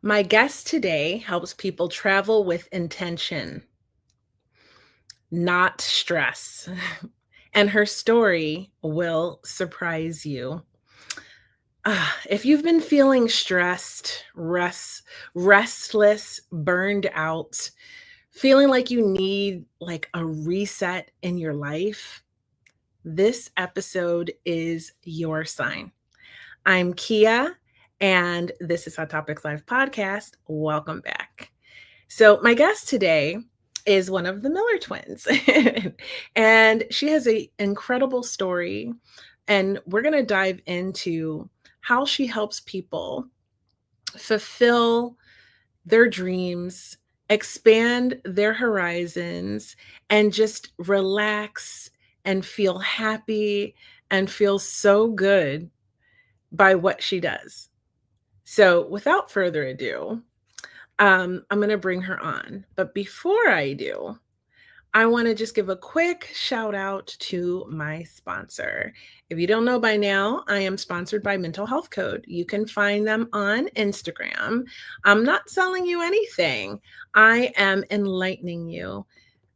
My guest today helps people travel with intention, not stress. And her story will surprise you. If you've been feeling stressed, restless, burned out, feeling like you need like a reset in your life, this episode is your sign. I'm Kia, and this is Hot Topics Live podcast. Welcome back. So, my guest today is one of the Miller twins, and she has an incredible story. And we're going to dive into how she helps people fulfill their dreams, expand their horizons, and just relax and feel happy and feel so good by what she does. So, without further ado, I'm going to bring her on. But before I do, I want to just give a quick shout out to my sponsor. If you don't know by now, I am sponsored by Mental Health Code. You can find them on Instagram. I'm not selling you anything, I am enlightening you.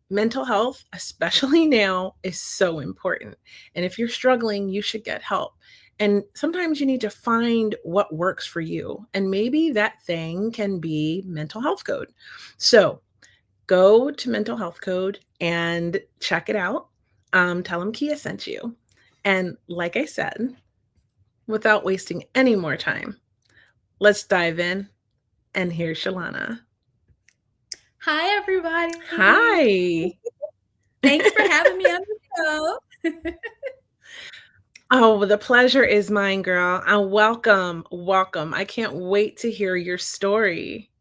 Mental health, especially now, is so important. And if you're struggling, you should get help. And sometimes you need to find what works for you. And maybe that thing can be Mental Health Code. So go to Mental Health Code and check it out. Tell them Kia sent you. And like I said, without wasting any more time, let's dive in. And here's Shalana. Hi, everybody. Hi. Thanks for having me on the show. Oh, the pleasure is mine, girl. And welcome, welcome. I can't wait to hear your story.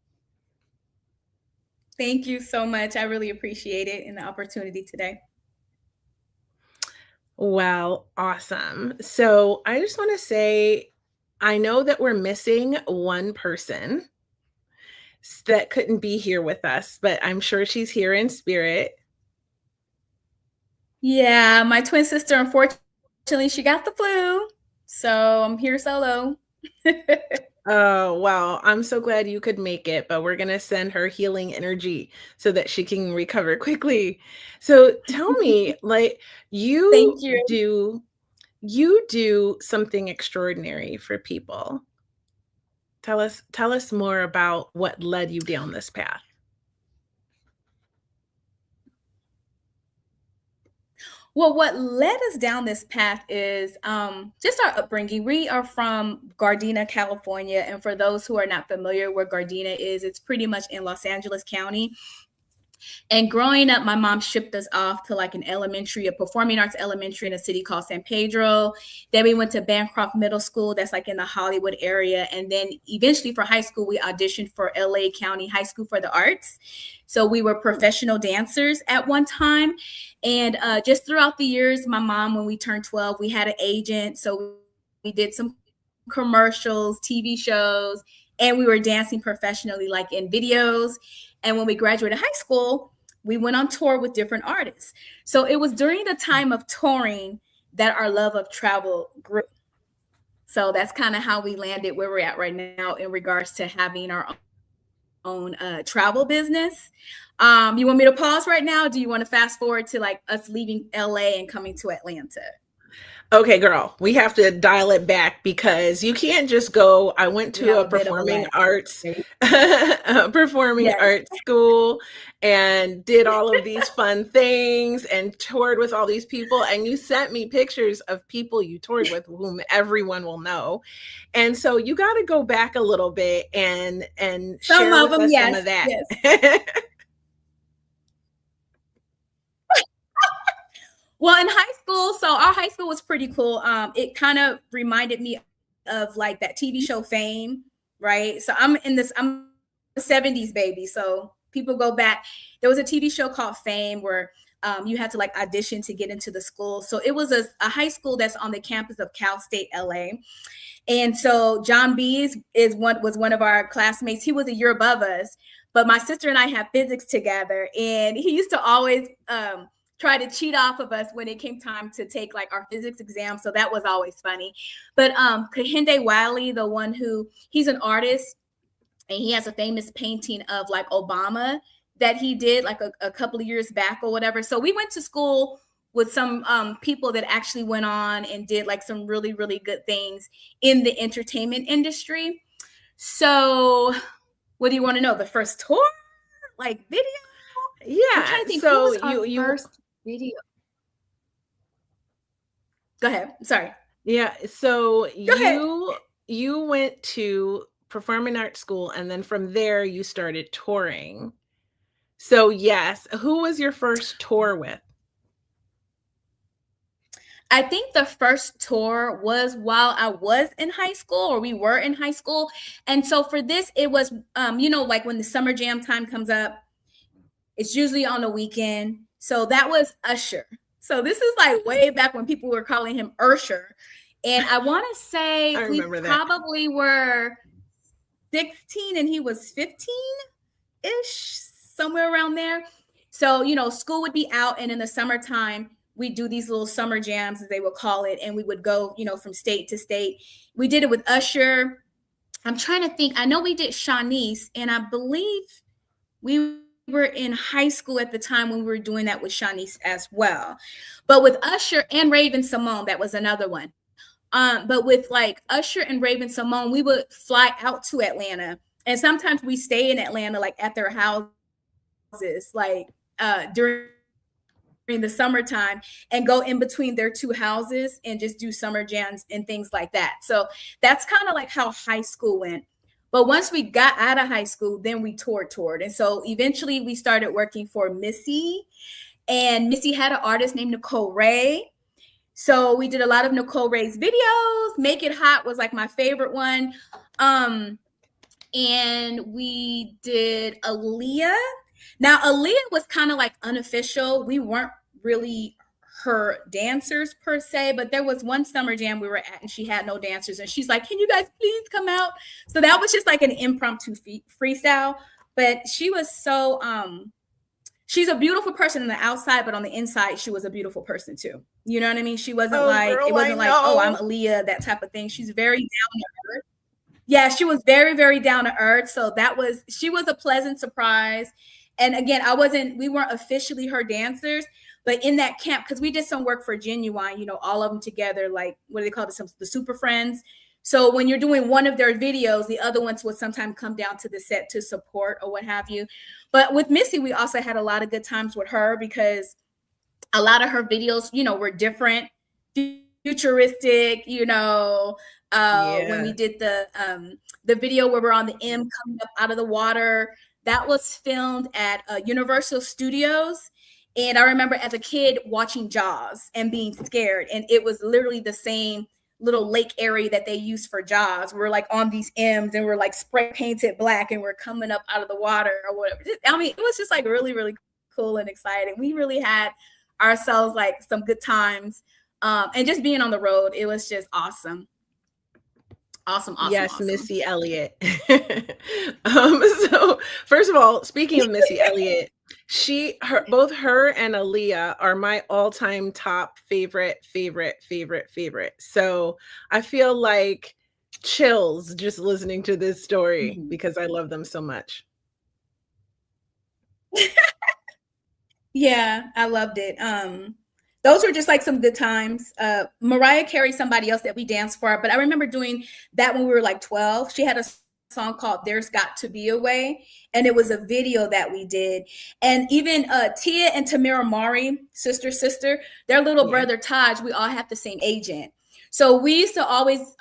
Thank you so much. I really appreciate it and the opportunity today. Well, awesome. So I just want to say, I know that we're missing one person that couldn't be here with us, but I'm sure she's here in spirit. Yeah, my twin sister, unfortunately, she got the flu. So I'm here solo. Oh, wow. I'm so glad you could make it, but we're going to send her healing energy so that she can recover quickly. So tell me, like Thank you. you do something extraordinary for people. Tell us more about what led you down this path. Well, what led us down this path is just our upbringing. We are from Gardena, California. And for those who are not familiar where Gardena is, it's pretty much in Los Angeles County. And growing up, my mom shipped us off to like a performing arts elementary in a city called San Pedro. Then we went to Bancroft Middle School, that's like in the Hollywood area. And then eventually for high school, we auditioned for LA County High School for the Arts. So we were professional dancers at one time. And just throughout the years, my mom, when we turned 12, we had an agent. So we did some commercials, TV shows, and we were dancing professionally, like in videos. And when we graduated high school, we went on tour with different artists. So it was during the time of touring that our love of travel grew. So that's kind of how we landed where we're at right now in regards to having our own travel business. You want me to pause right now? Do you want to fast forward to like us leaving LA and coming to Atlanta? Okay, girl, we have to dial it back because you can't just go, I went We to have a a bit of a lag. performing Yes. arts school and did all of these fun things and toured with all these people. And you sent me pictures of people you toured with whom everyone will know. And so you got to go back a little bit and Some share of with them, us some yes, of that. yes. Well, in high school, so our high school was pretty cool. It kind of reminded me of like that TV show Fame, right? So I'm a 70s baby. So people go back. There was a TV show called Fame where you had to like audition to get into the school. So it was a high school that's on the campus of Cal State LA. And so John B was one of our classmates. He was a year above us, but my sister and I had physics together, and he used to always try to cheat off of us when it came time to take like our physics exam. So that was always funny. But Kahinde Wiley, the one he's an artist. and he has a famous painting of like Obama that he did like a couple of years back or whatever. So we went to school with some people that actually went on and did like some really, really good things in the entertainment industry. So what do you want to know? The first tour? Like video? I'm Yeah. trying to think, who So was our first video? Go ahead. Sorry. yeah, so Go ahead. you went to performing arts school, and then from there you started touring. So yes, who was your first tour with? I think the first tour was while I was in high school, or we were in high school. And so for this, it was, like when the summer jam time comes up, it's usually on the weekend. So that was Usher. So this is like way back when people were calling him Ursher. And I want to say I we remember that. probably were 16 and he was 15-ish, somewhere around there. So, school would be out, and in the summertime, we do these little summer jams, as they would call it, and we would go, from state to state. We did it with Usher. I'm trying to think. I know we did Shanice, and I believe we were in high school at the time when we were doing that with Shanice as well. But with Usher and Raven Simone, that was another one. But with like Usher and Raven Simone, we would fly out to Atlanta, and sometimes we stay in Atlanta, like at their houses, like during the summertime, and go in between their two houses and just do summer jams and things like that. So that's kind of like how high school went. But once we got out of high school, then we toured. And so eventually we started working for Missy, and Missy had an artist named Nicole Ray. So we did a lot of Nicole Ray's videos. Make It Hot was like my favorite one. And we did Aaliyah. Now, Aaliyah was kind of like unofficial. We weren't really her dancers per se, but there was one summer jam we were at and she had no dancers. And she's like, can you guys please come out? So that was just like an impromptu freestyle. But she was so, she's a beautiful person on the outside, but on the inside, she was a beautiful person too. You know what I mean? She wasn't it wasn't like, oh, I'm Aaliyah, that type of thing. She's very down to earth. Yeah, she was very, very down to earth. So she was a pleasant surprise. And again, we weren't officially her dancers, but in that camp, because we did some work for Genuine, all of them together, like, what do they call it? The Super Friends. So when you're doing one of their videos, the other ones would sometimes come down to the set to support or what have you. But with Missy, we also had a lot of good times with her because a lot of her videos, were different, futuristic, when we did the video where we're on the M coming up out of the water, that was filmed at Universal Studios. And I remember as a kid watching Jaws and being scared. And it was literally the same little lake area that they used for Jaws. We're like on these M's and we're like spray painted black and we're coming up out of the water or whatever. I mean, it was just like really, really cool and exciting. We really had ourselves like some good times. And just being on the road, it was just awesome. Awesome. Yes, Missy Elliott. So first of all, speaking of Missy Elliott, both her and Aaliyah are my all-time top favorite. So I feel like chills just listening to this story because I love them so much. Yeah, I loved it. Those were just like some good times. Mariah Carey, somebody else that we danced for, but I remember doing that when we were like 12. She had a song called There's Got to Be a Way, and it was a video that we did. And even Tia and Tamira Mari, sister, their little brother Taj, we all had the same agent. So we used to always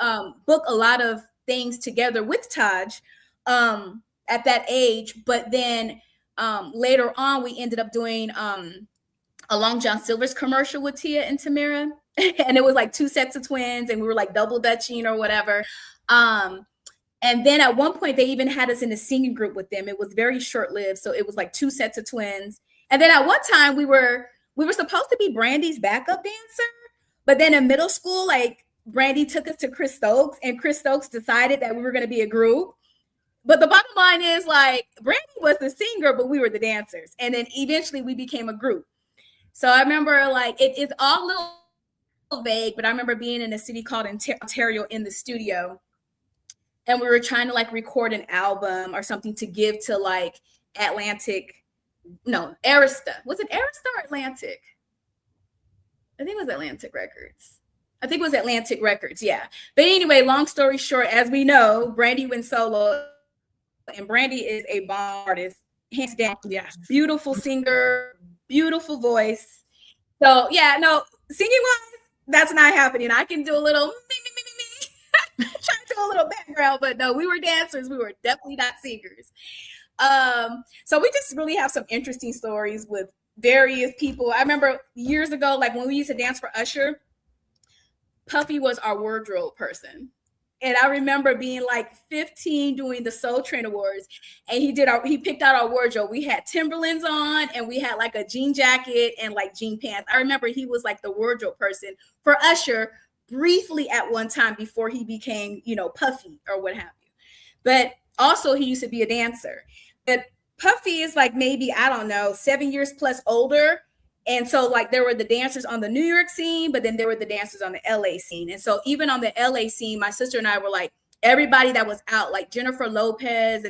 book a lot of things together with Taj at that age. But then later on, we ended up doing a Long John Silver's commercial with Tia and Tamira. And it was like two sets of twins and we were like double dutching or whatever. And then at one point they even had us in a singing group with them. It was very short-lived. So it was like two sets of twins. And then at one time we were supposed to be Brandy's backup dancer. But then in middle school, like Brandy took us to Chris Stokes and Chris Stokes decided that we were going to be a group. But the bottom line is like Brandy was the singer, but we were the dancers. And then eventually we became a group. So I remember like it's all a little vague, but I remember being in a city called Ontario in the studio. and we were trying to like record an album or something to give to like Arista. Was it Arista or Atlantic? I think it was Atlantic Records. I think it was Atlantic Records, yeah. But anyway, long story short, as we know, Brandy went solo, and Brandy is a bomb artist, hands down. Yes. Beautiful singer, beautiful voice. So yeah, no, singing wise, that's not happening. I can do a little try to do a little background, but no, we were dancers. We were definitely not singers. So we just really have some interesting stories with various people. I remember years ago, like when we used to dance for Usher, Puffy was our wardrobe person. And I remember being like 15 doing the Soul Train Awards, and he picked out our wardrobe. We had Timberlands on, and we had like a jean jacket and like jean pants. I remember he was like the wardrobe person for Usher briefly at one time before he became, Puffy or what have you. But also he used to be a dancer. But Puffy is like maybe, I don't know, 7 years plus older. And so like there were the dancers on the New York scene, but then there were the dancers on the LA scene. And so even on the LA scene, my sister and I were like, everybody that was out, like Jennifer Lopez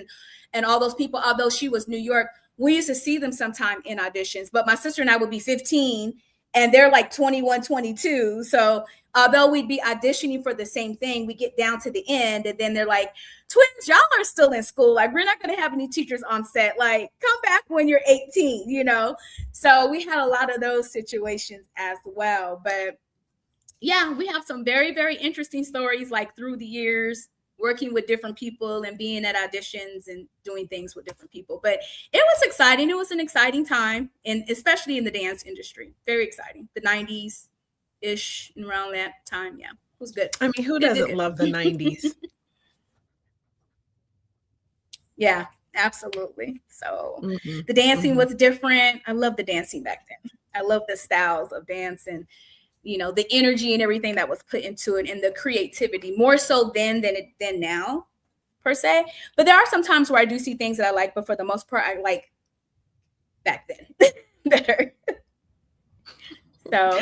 and all those people, although she was New York, we used to see them sometime in auditions. But my sister and I would be 15 and they're like 21, 22. So although we'd be auditioning for the same thing, we get down to the end and then they're like, twins, y'all are still in school. Like, we're not going to have any teachers on set. Like, come back when you're 18, So we had a lot of those situations as well. But yeah, we have some very, very interesting stories like through the years, working with different people and being at auditions and doing things with different people. But it was exciting. It was an exciting time, and especially in the dance industry. Very exciting. The 90s-ish, around that time. Yeah, it was good. I mean, who doesn't love the 90s? Yeah, absolutely. So the dancing was different. I love the dancing back then. I love the styles of dance and, the energy and everything that was put into it and the creativity, more so then than now, per se. But there are some times where I do see things that I like, but for the most part, I like back then better. So.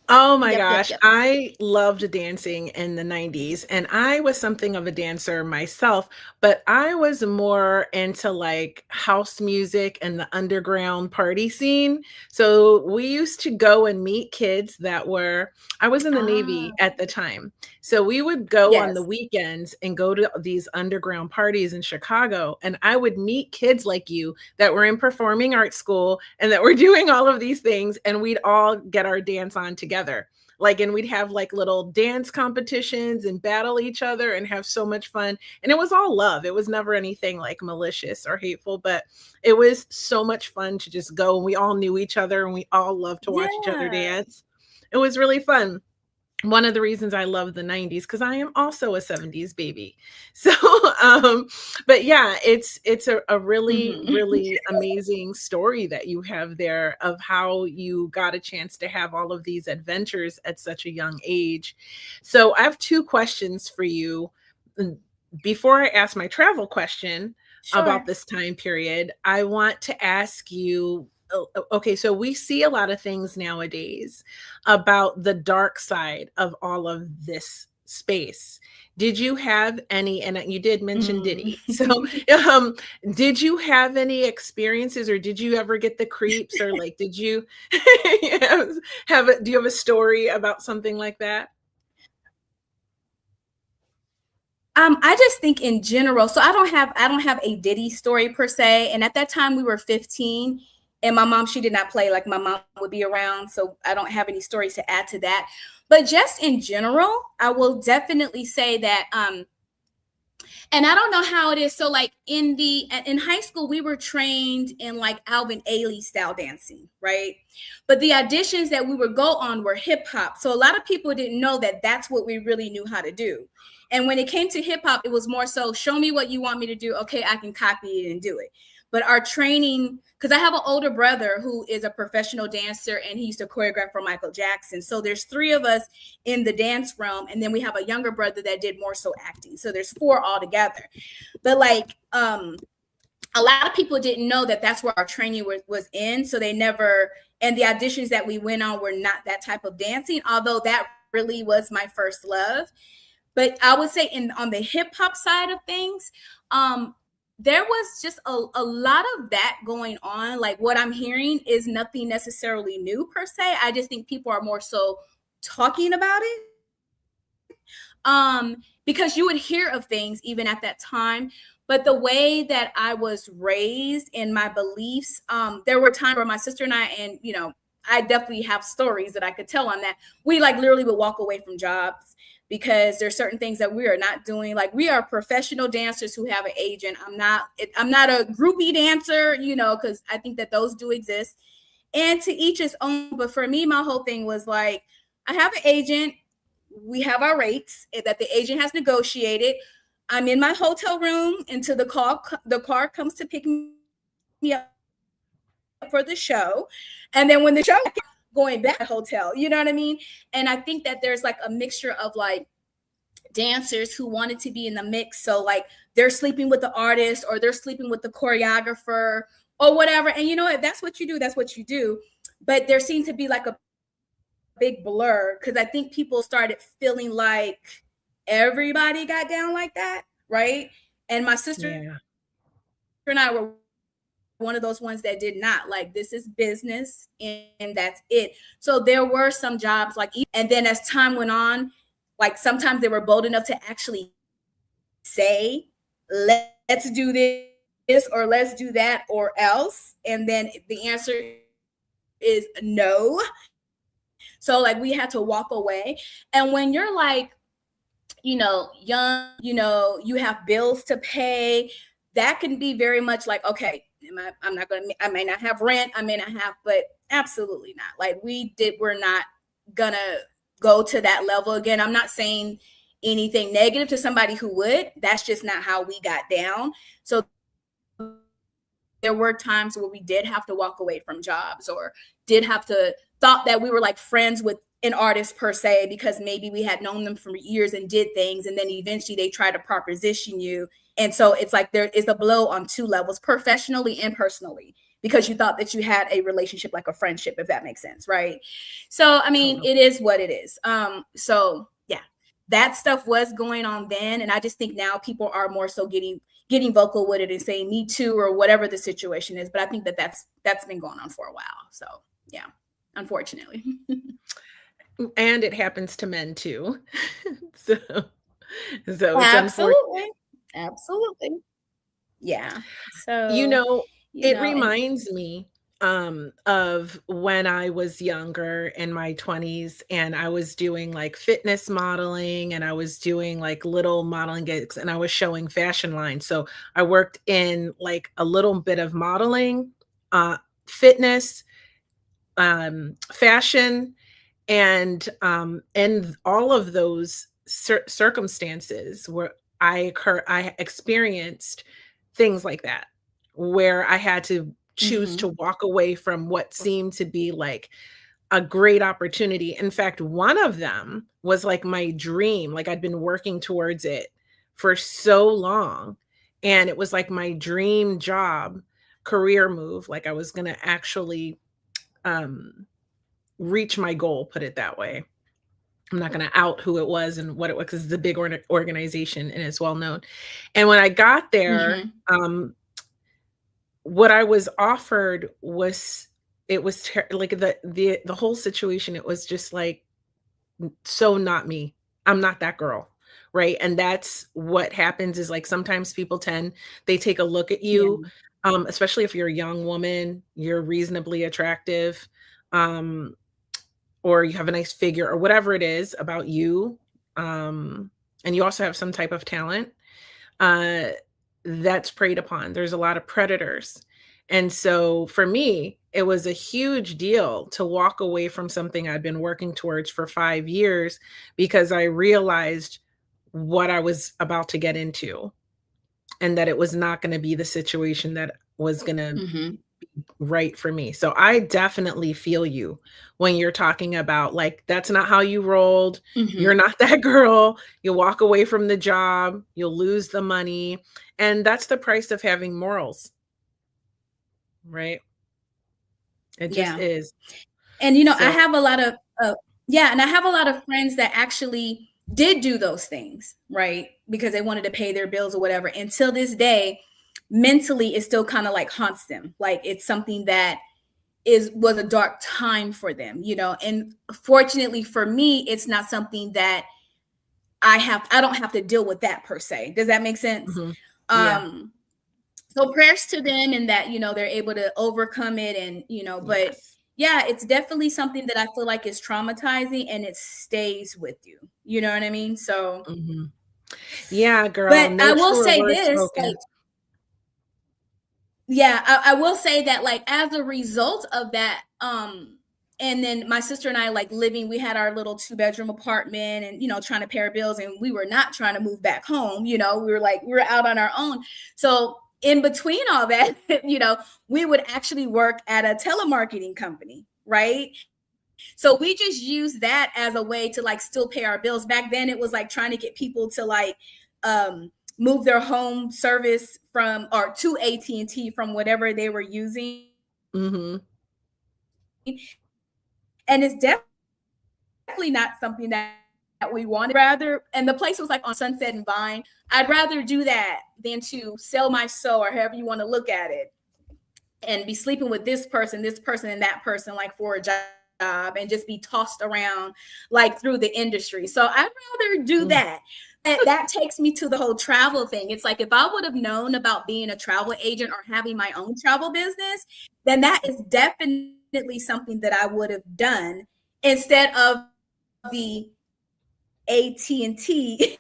Oh my gosh. Yep. I loved dancing in the 90s, and I was something of a dancer myself, but I was more into like house music and the underground party scene. So we used to go and meet kids I was in the Navy at the time. So we would go on the weekends and go to these underground parties in Chicago, and I would meet kids like you that were in performing arts school and that were doing all of these things, and we'd all get our dance on together. And we'd have like little dance competitions and battle each other and have so much fun. And it was all love. It was never anything like malicious or hateful, but it was so much fun to just go, and we all knew each other and we all loved to watch each other dance. It was really fun. One of the reasons I love the 90s, because I am also a 70s baby. So, but yeah, it's a really, really amazing story that you have there of how you got a chance to have all of these adventures at such a young age. So I have two questions for you. Before I ask my travel question about this time period, I want to ask you, okay, so we see a lot of things nowadays about the dark side of all of this space. Did you have any, and you did mention Diddy. So did you have any experiences, or did you ever get the creeps, or like, did you do you have a story about something like that? I just think in general, so I don't have a Diddy story per se. And at that time we were 15. And my mom, she did not play. Like, my mom would be around, so I don't have any stories to add to that. But just in general, I will definitely say that, and I don't know how it is. So like in high school, we were trained in like Alvin Ailey style dancing, right? But the auditions that we would go on were hip hop. So a lot of people didn't know that that's what we really knew how to do. And when it came to hip hop, it was more so, show me what you want me to do. Okay, I can copy it and do it. But our training, because I have an older brother who is a professional dancer, and he used to choreograph for Michael Jackson. So there's 3 of us in the dance realm. And then we have a younger brother that did more so acting. So there's 4 altogether. But like, a lot of people didn't know that that's where our training was in. So they never, and the auditions that we went on were not that type of dancing, although that really was my first love. But I would say on the hip hop side of things, there was just a lot of that going on. Like what I'm hearing is nothing necessarily new per se. I just think people are more so talking about it. Because you would hear of things even at that time. But the way that I was raised and my beliefs, there were times where my sister and and I definitely have stories that I could tell on that. We like literally would walk away from jobs because there's certain things that we are not doing. Like we are professional dancers who have an agent. I'm not a groupie dancer, because I think that those do exist. And to each his own. But for me, my whole thing was like, I have an agent. We have our rates that the agent has negotiated. I'm in my hotel room until the car comes to pick me up for the show. And then when the show going back to the hotel, you know what I mean? And I think that there's like a mixture of like dancers who wanted to be in the mix. So like they're sleeping with the artist or they're sleeping with the choreographer or whatever. And if that's what you do, that's what you do. But there seemed to be like a big blur because I think people started feeling like everybody got down like that, right? And my sister and I were one of those ones that did not. Like, this is business and that's it. So there were some jobs like, and then as time went on, like sometimes they were bold enough to actually say, let's do this or let's do that or else. And then the answer is no. So like we had to walk away. And when you're like, young, you have bills to pay, that can be very much like, okay, I may not have rent, I may not have, but absolutely not. Like we're not gonna go to that level again. I'm not saying anything negative to somebody who would. That's just not how we got down. So there were times where we did have to walk away from jobs or did have to thought that we were like friends with an artist per se because maybe we had known them for years and did things, and then eventually they try to proposition you. And so it's like there is a blow on two levels, professionally and personally, because you thought that you had a relationship, like a friendship, if that makes sense, right? So I mean, it is what it is. So yeah, that stuff was going on then, and I just think now people are more so getting vocal with it and saying me too or whatever the situation is. But I think that that's been going on for a while. So yeah, unfortunately. And it happens to men too. so it's absolutely. Absolutely. Yeah. So it reminds me of when I was younger in my 20s and I was doing like fitness modeling and I was doing like little modeling gigs and I was showing fashion lines. So I worked in like a little bit of modeling, fitness, fashion, and all of those circumstances where I experienced things like that, where I had to choose to walk away from what seemed to be like a great opportunity. In fact, one of them was like my dream. Like I'd been working towards it for so long. And it was like my dream job, career move. Like I was going to actually reach my goal, put it that way. I'm not going to out who it was and what it was because it's a big organization and it's well known. And when I got there, what I was offered was like the whole situation. It was just like so not me. I'm not that girl, right? And that's what happens is like sometimes people they take a look at you, especially if you're a young woman, you're reasonably attractive. Or you have a nice figure or whatever it is about you, and you also have some type of talent, that's preyed upon. There's a lot of predators. And so for me, it was a huge deal to walk away from something I'd been working towards for 5 years because I realized what I was about to get into and that it was not going to be the situation that was going to be right for me. So I definitely feel you when you're talking about like, that's not how you rolled. You're not that girl. You'll walk away from the job. You'll lose the money. And that's the price of having morals. Right? It just is. And I have a lot of and I have a lot of friends that actually did do those things, right? Because they wanted to pay their bills or whatever. Until this day, mentally, it still kind of like haunts them. Like it's something that was a dark time for them, you know. And fortunately for me, it's not something that I don't have to deal with that per se. Does that make sense? Mm-hmm. Yeah. So prayers to them, and that, you know, they're able to overcome it, and, you know, but Yes. yeah, it's definitely something that I feel like is traumatizing, and it stays with you. You know what I mean? So, Mm-hmm. Yeah, girl. but No I will truer say words this, like, spoken. yeah, I will say that, like, as a result of that, and then my sister and I, like, living, we had our little 2-bedroom apartment, and, you know, trying to pay our bills, and we were not trying to move back home. You know, we were out on our own. So in between all that, you know, we would actually work at a telemarketing company, right? So we just used that as a way to like still pay our bills. Back then it was like trying to get people to like move their home service from or to AT&T from whatever they were using. Mm-hmm. And it's definitely not something that we wanted. Rather, and the place was like on Sunset and Vine. I'd rather do that than to sell my soul, or however you want to look at it, and be sleeping with this person, and that person, like for a job, and just be tossed around like through the industry. So I'd rather do Mm. that. And that takes me to the whole travel thing. It's like if I would have known about being a travel agent or having my own travel business, then that is definitely something that I would have done instead of the AT&T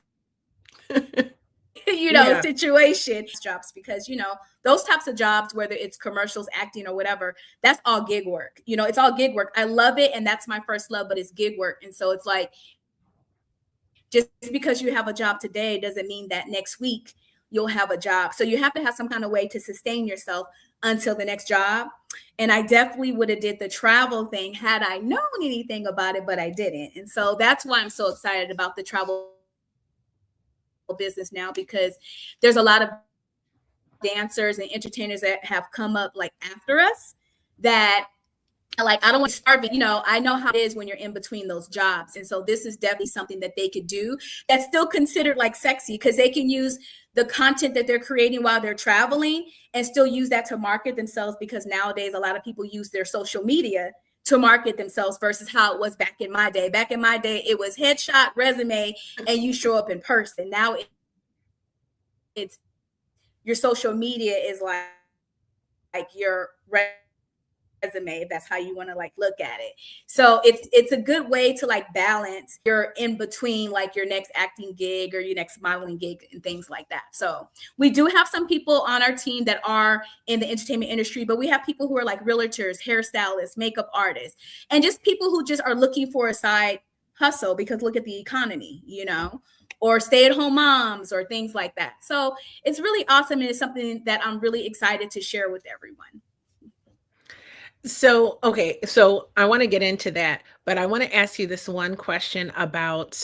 you know, Yeah. situation jobs, because, you know, those types of jobs, whether it's commercials, acting, or whatever, that's all gig work. You know, it's all gig work. I love it, and that's my first love, but it's gig work. And so it's like, just because you have a job today doesn't mean that next week you'll have a job. So you have to have some kind of way to sustain yourself until the next job. And I definitely would have did the travel thing had I known anything about it, but I didn't. And so that's why I'm so excited about the travel business now, because there's a lot of dancers and entertainers that have come up like after us that, like, I don't want to starve it. You know, I know how it is when you're in between those jobs. And so this is definitely something that they could do that's still considered like sexy, because they can use the content that they're creating while they're traveling and still use that to market themselves, because nowadays a lot of people use their social media to market themselves versus how it was back in my day. Back in my day, it was headshot, resume, and you show up in person. Now it's your social media is like your resume, if that's how you want to like look at it. So it's a good way to like balance your in between, like your next acting gig or your next modeling gig and things like that. So we do have some people on our team that are in the entertainment industry, but we have people who are like realtors, hairstylists, makeup artists, and just people who just are looking for a side hustle, because look at the economy, you know, or stay-at-home moms or things like that. So it's really awesome, and it's something that I'm really excited to share with everyone. So, okay, so I want to get into that, but I want to ask you this one question about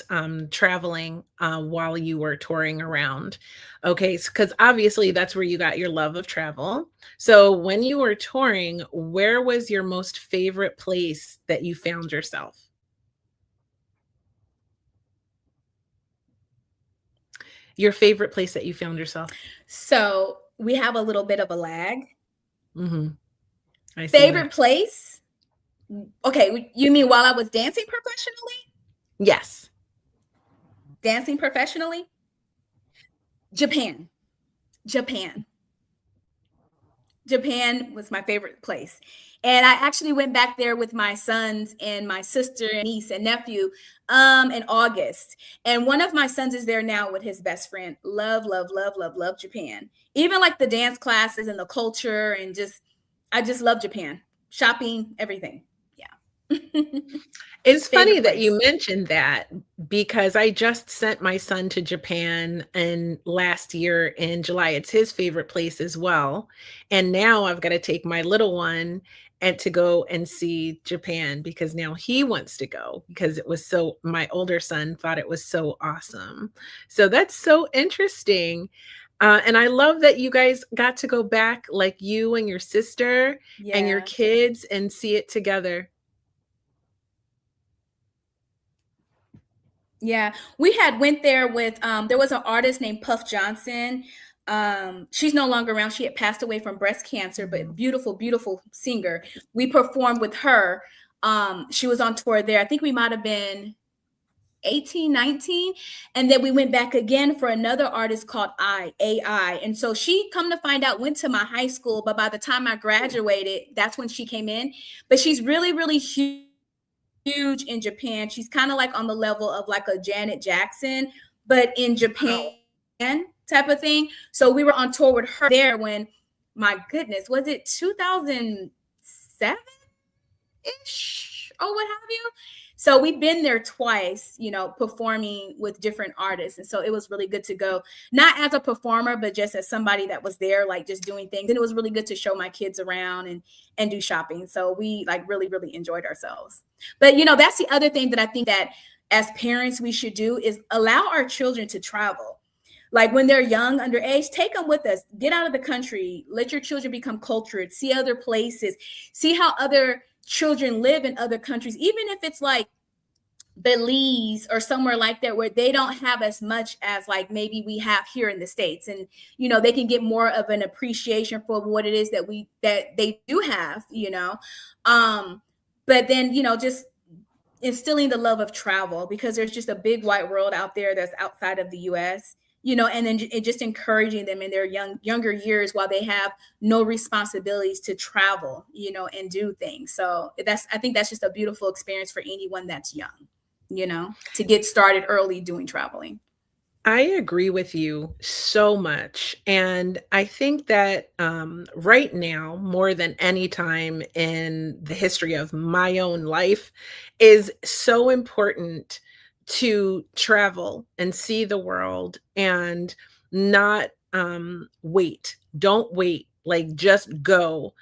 traveling while you were touring around. Okay, because obviously that's where you got your love of travel. So, when you were touring, where was your most favorite place that you found yourself? Your favorite place that you found yourself? So we have a little bit of a lag. Hmm. I see that. Favorite place? Okay, you mean while I was dancing professionally? Yes. Dancing professionally? Japan. Japan. Japan was my favorite place. And I actually went back there with my sons and my sister and niece and nephew in August. And one of my sons is there now with his best friend. Love, love, love, love, love Japan. Even like the dance classes and the culture, and just I just love Japan. Shopping, everything. Yeah. It's funny Favorite that you place. mentioned that because I just sent my son to Japan and last year in July. It's his favorite place as well. And now I've got to take my little one and to go and see Japan because now he wants to go because it was so my older son thought it was so awesome. So that's so interesting. And I love that you guys got to go back like you and your sister and your Yeah. kids and see it together. Yeah, we had went there with there was an artist named Puff Johnson. She's no longer around. She had passed away from breast cancer, but beautiful, beautiful singer. We performed with her. She was on tour there. I think we might have been 18, 19. And then we went back again for another artist called AI. And so she, come to find out, went to my high school, but by the time I graduated, that's when she came in. But she's really, really huge in Japan. She's kind of like on the level of like a Janet Jackson, but in Japan type of thing. So we were on tour with her there when, my goodness, was it 2007 ish or what have you? So we've been there twice, you know, performing with different artists. And so it was really good to go, not as a performer, but just as somebody that was there, like just doing things. And it was really good to show my kids around and do shopping. So we like really, really enjoyed ourselves. But, you know, that's the other thing that I think that as parents we should do is allow our children to travel. Like when they're young, underage, take them with us. Get out of the country. Let your children become cultured. See other places. See how other children live in other countries, even if it's like Belize or somewhere like that, where they don't have as much as like maybe we have here in the States. And, you know, they can get more of an appreciation for what it is that they do have, you know. But then, you know, just instilling the love of travel, because there's just a big wide world out there that's outside of the US, you know, and then just encouraging them in their younger years while they have no responsibilities to travel, you know, and do things. So I think that's just a beautiful experience for anyone that's young, you know, to get started early doing traveling. I agree with you so much. And I think that right now, more than any time in the history of my own life, is so important to travel and see the world and not wait. Don't wait. Like, just go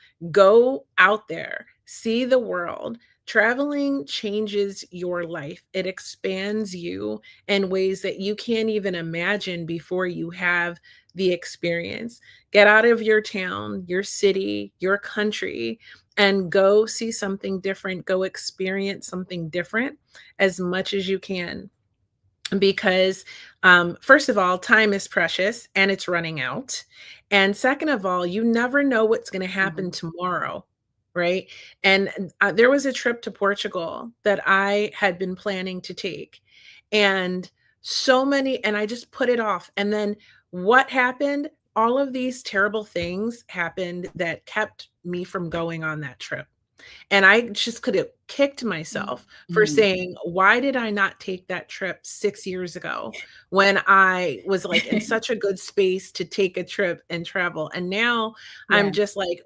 out there, see the world. Traveling changes your life, it expands you in ways that you can't even imagine before you have the experience. Get out of your town, your city, your country, and go see something different. Go experience something different as much as you can. Because, first of all, time is precious and it's running out. And second of all, you never know what's going to happen tomorrow. Right. And there was a trip to Portugal that I had been planning to take. And and I just put it off. And then what happened? All of these terrible things happened that kept me from going on that trip. And I just could have kicked myself for saying, why did I not take that trip 6 years ago when I was like in such a good space to take a trip and travel? And now I'm Yeah. just like,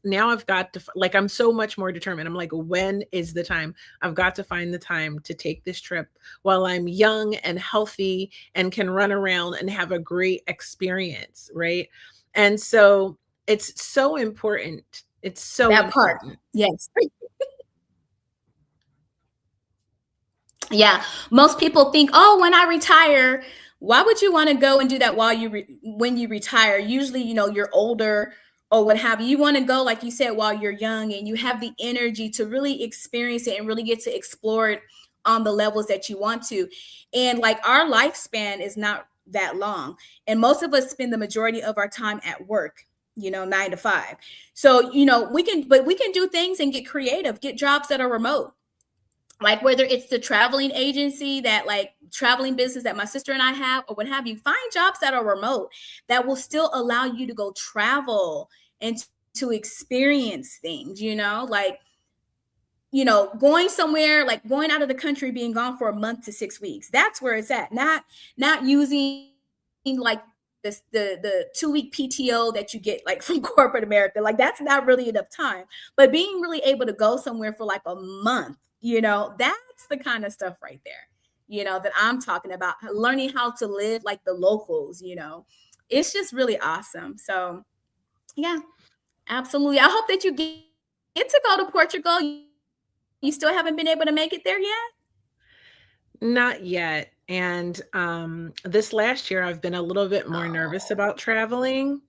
now I've got to, like, I'm so much more determined. I'm like, when is the time? I've got to find the time to take this trip while I'm young and healthy and can run around and have a great experience. Right. And so it's so important. It's so That part. important. Yes. Yeah. Most people think, oh, when I retire, why would you want to go and do that while when you retire? Usually, you know, you're older or what have you. You want to go, like you said, while you're young and you have the energy to really experience it and really get to explore it on the levels that you want to. And like our lifespan is not that long. And most of us spend the majority of our time at work, you know, 9 to 5. So, you know, we can do things and get creative, get jobs that are remote, like whether it's the traveling agency, that like traveling business that my sister and I have, or what have you. Find jobs that are remote that will still allow you to go travel and to experience things, you know, like, you know, going somewhere, like going out of the country, being gone for a month to 6 weeks. That's where it's at. Not using like the 2 week PTO that you get like from corporate America. Like that's not really enough time. But being really able to go somewhere for like a month, you know, that's the kind of stuff right there, you know, that I'm talking about. Learning how to live like the locals, you know, it's just really awesome. So yeah, absolutely. I hope that you get to go to Portugal. You still haven't been able to make it there yet? Not yet. And this last year, I've been a little bit more nervous Oh. about traveling.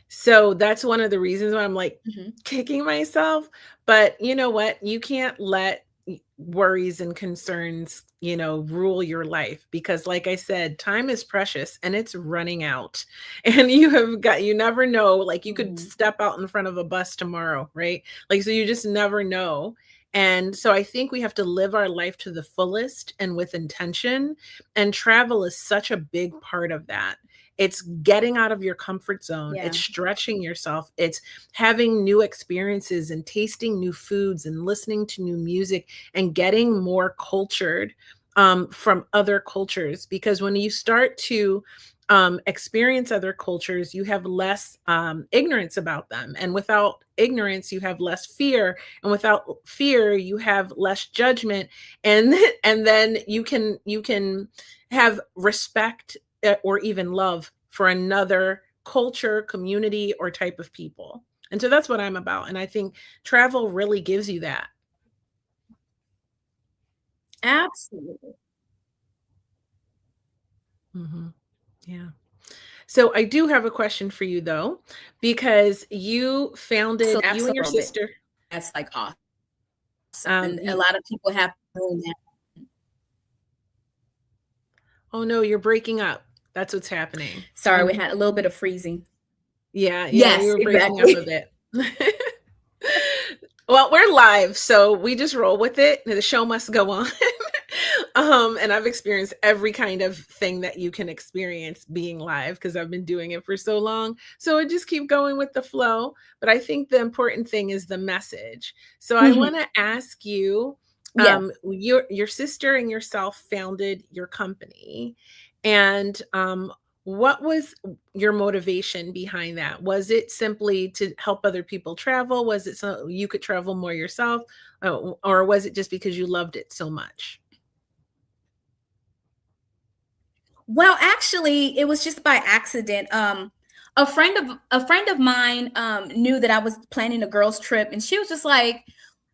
So that's one of the reasons why I'm like Mhm. kicking myself. But you know what? You can't let worries and concerns, rule your life, because like I said, time is precious and it's running out. And you never know, like you could Mhm. step out in front of a bus tomorrow, right? Like, so you just never know. And so I think we have to live our life to the fullest and with intention. And travel is such a big part of that. It's getting out of your comfort zone. Yeah. It's stretching yourself. It's having new experiences and tasting new foods and listening to new music and getting more cultured from other cultures. Because when you start to experience other cultures, you have less ignorance about them. And without ignorance, you have less fear. And without fear, you have less judgment. And and then you can have respect or even love for another culture, community, or type of people. And so that's what I'm about. And I think travel really gives you that. Absolutely. Hmm. Yeah. So I do have a question for you though, because So you and your absolutely. sister, That's like awesome. um, And a you, lot of people have doing that. oh no, you're breaking up. That's what's happening. Sorry, we had a little bit of freezing. Yeah, yeah, you Yes, were breaking up a exactly. bit. Well, we're live, so we just roll with it. The show must go on. And I've experienced every kind of thing that you can experience being live because I've been doing it for so long. So I just keep going with the flow. But I think the important thing is the message. So I Mhm. want to ask you, Yeah. your sister and yourself founded your company, and what was your motivation behind that? Was it simply to help other people travel? Was it so you could travel more yourself? Or was it just because you loved it so much? Well, actually, it was just by accident. A friend of mine knew that I was planning a girls' trip, and she was just like,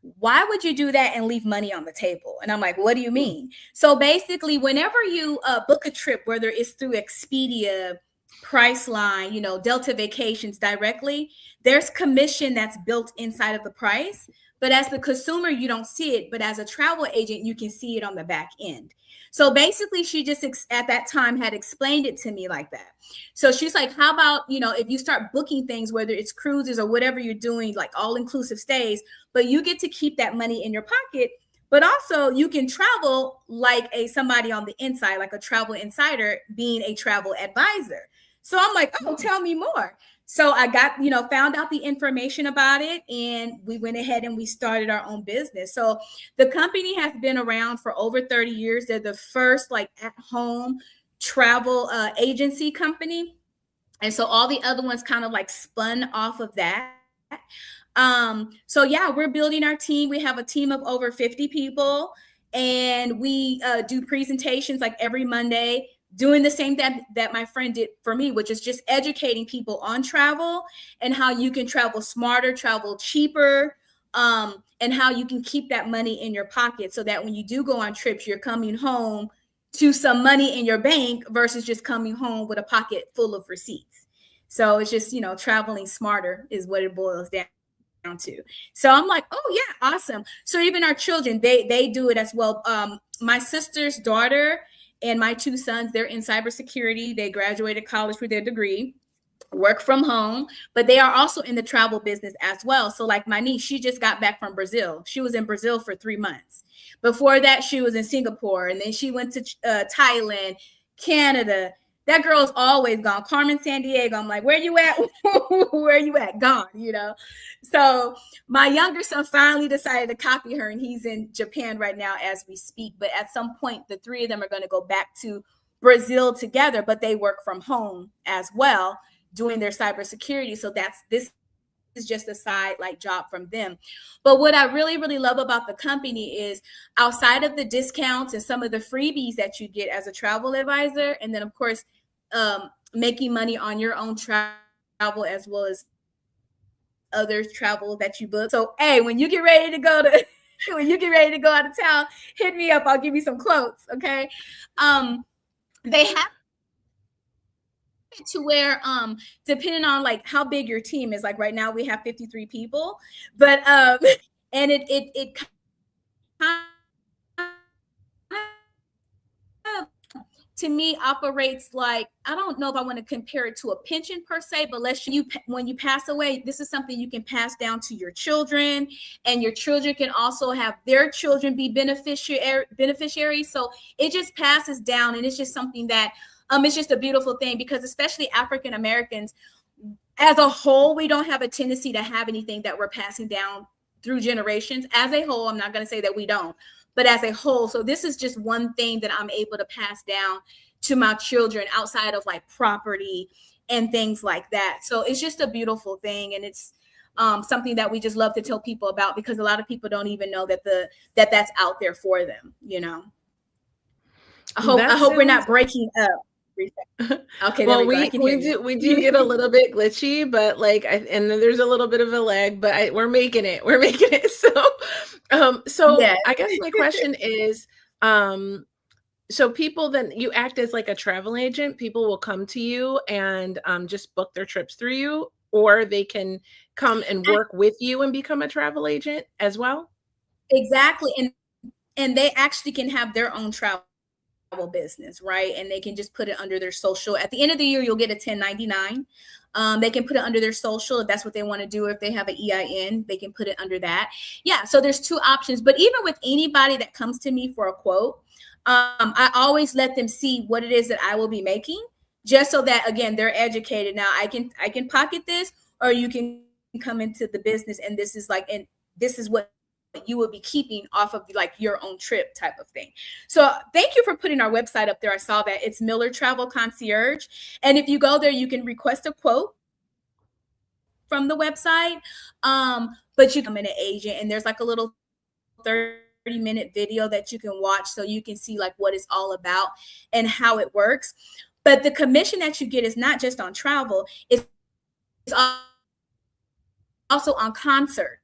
"Why would you do that and leave money on the table?" And I'm like, "What do you Hmm. mean?" So basically, whenever you book a trip, whether it's through Expedia, Priceline, Delta Vacations directly, there's commission that's built inside of the price. But as the consumer, you don't see it. But as a travel agent, you can see it on the back end. So basically, she just at that time had explained it to me like that. So she's like, how about, if you start booking things, whether it's cruises or whatever you're doing, like all inclusive stays, but you get to keep that money in your pocket. But also you can travel like somebody on the inside, like a travel insider being a travel advisor. So I'm like, oh, tell me more. So I got, found out the information about it, and we went ahead and we started our own business. So the company has been around for over 30 years. They're the first like at home travel agency company. And so all the other ones kind of like spun off of that. So yeah, we're building our team. We have a team of over 50 people, and we do presentations like every Monday, doing the same that my friend did for me, which is just educating people on travel and how you can travel smarter, travel cheaper, and how you can keep that money in your pocket so that when you do go on trips, you're coming home to some money in your bank versus just coming home with a pocket full of receipts. So it's just, traveling smarter is what it boils down to. So I'm like, oh yeah, awesome. So even our children, they do it as well. My sister's daughter and my two sons, they're in cybersecurity. They graduated college with their degree, work from home, but they are also in the travel business as well. So like my niece, she just got back from Brazil. She was in Brazil for 3 months. Before that, she was in Singapore, and then she went to Thailand, Canada. That girl's always gone. Carmen San Diego. I'm like, where you at? Where you at? Gone. So my younger son finally decided to copy her, and he's in Japan right now as we speak. But at some point, the three of them are going to go back to Brazil together, but they work from home as well, doing their cybersecurity. So this is just a side like job from them. But what I really, really love about the company is outside of the discounts and some of the freebies that you get as a travel advisor, and then of course, making money on your own travel as well as other travel that you book. So hey, when you get ready to go to when you get ready to go out of town, hit me up. I'll give you some quotes. Okay. They have to where depending on like how big your team is, like right now we have 53 people, but and it to me operates like, I don't know if I want to compare it to a pension per se, but when you pass away, this is something you can pass down to your children, and your children can also have their children be beneficiaries. So it just passes down, and it's just something that it's just a beautiful thing, because especially African Americans as a whole, we don't have a tendency to have anything that we're passing down through generations as a whole. I'm not going to say that we don't, but as a whole. So this is just one thing that I'm able to pass down to my children outside of like property and things like that. So it's just a beautiful thing. And it's something that we just love to tell people about, because a lot of people don't even know that that's out there for them, you know. I hope we're not breaking up. Okay, well, we do get a little bit glitchy, but like, and then there's a little bit of a lag, but we're making it. So yes. I guess my question is, so people, then you act as like a travel agent. People will come to you and just book their trips through you, or they can come and work with you and become a travel agent as well. Exactly, and they actually can have their own travel business, right? And they can just put it under their social. At the end of the year, you'll get a 1099. They can put it under their social if that's what they want to do. If they have an EIN, they can put it under that. Yeah, so there's two options. But even with anybody that comes to me for a quote, I always let them see what it is that I will be making, just so that, again, they're educated. Now I can pocket this, or you can come into the business, and this is like, and this is what you will be keeping off of like your own trip type of thing. So thank you for putting our website up there. I saw that it's Miller Travel Concierge. And if you go there, you can request a quote from the website. But you come in an agent, and there's like a little 30-minute video that you can watch, so you can see like what it's all about and how it works. But the commission that you get is not just on travel, it's also on concerts.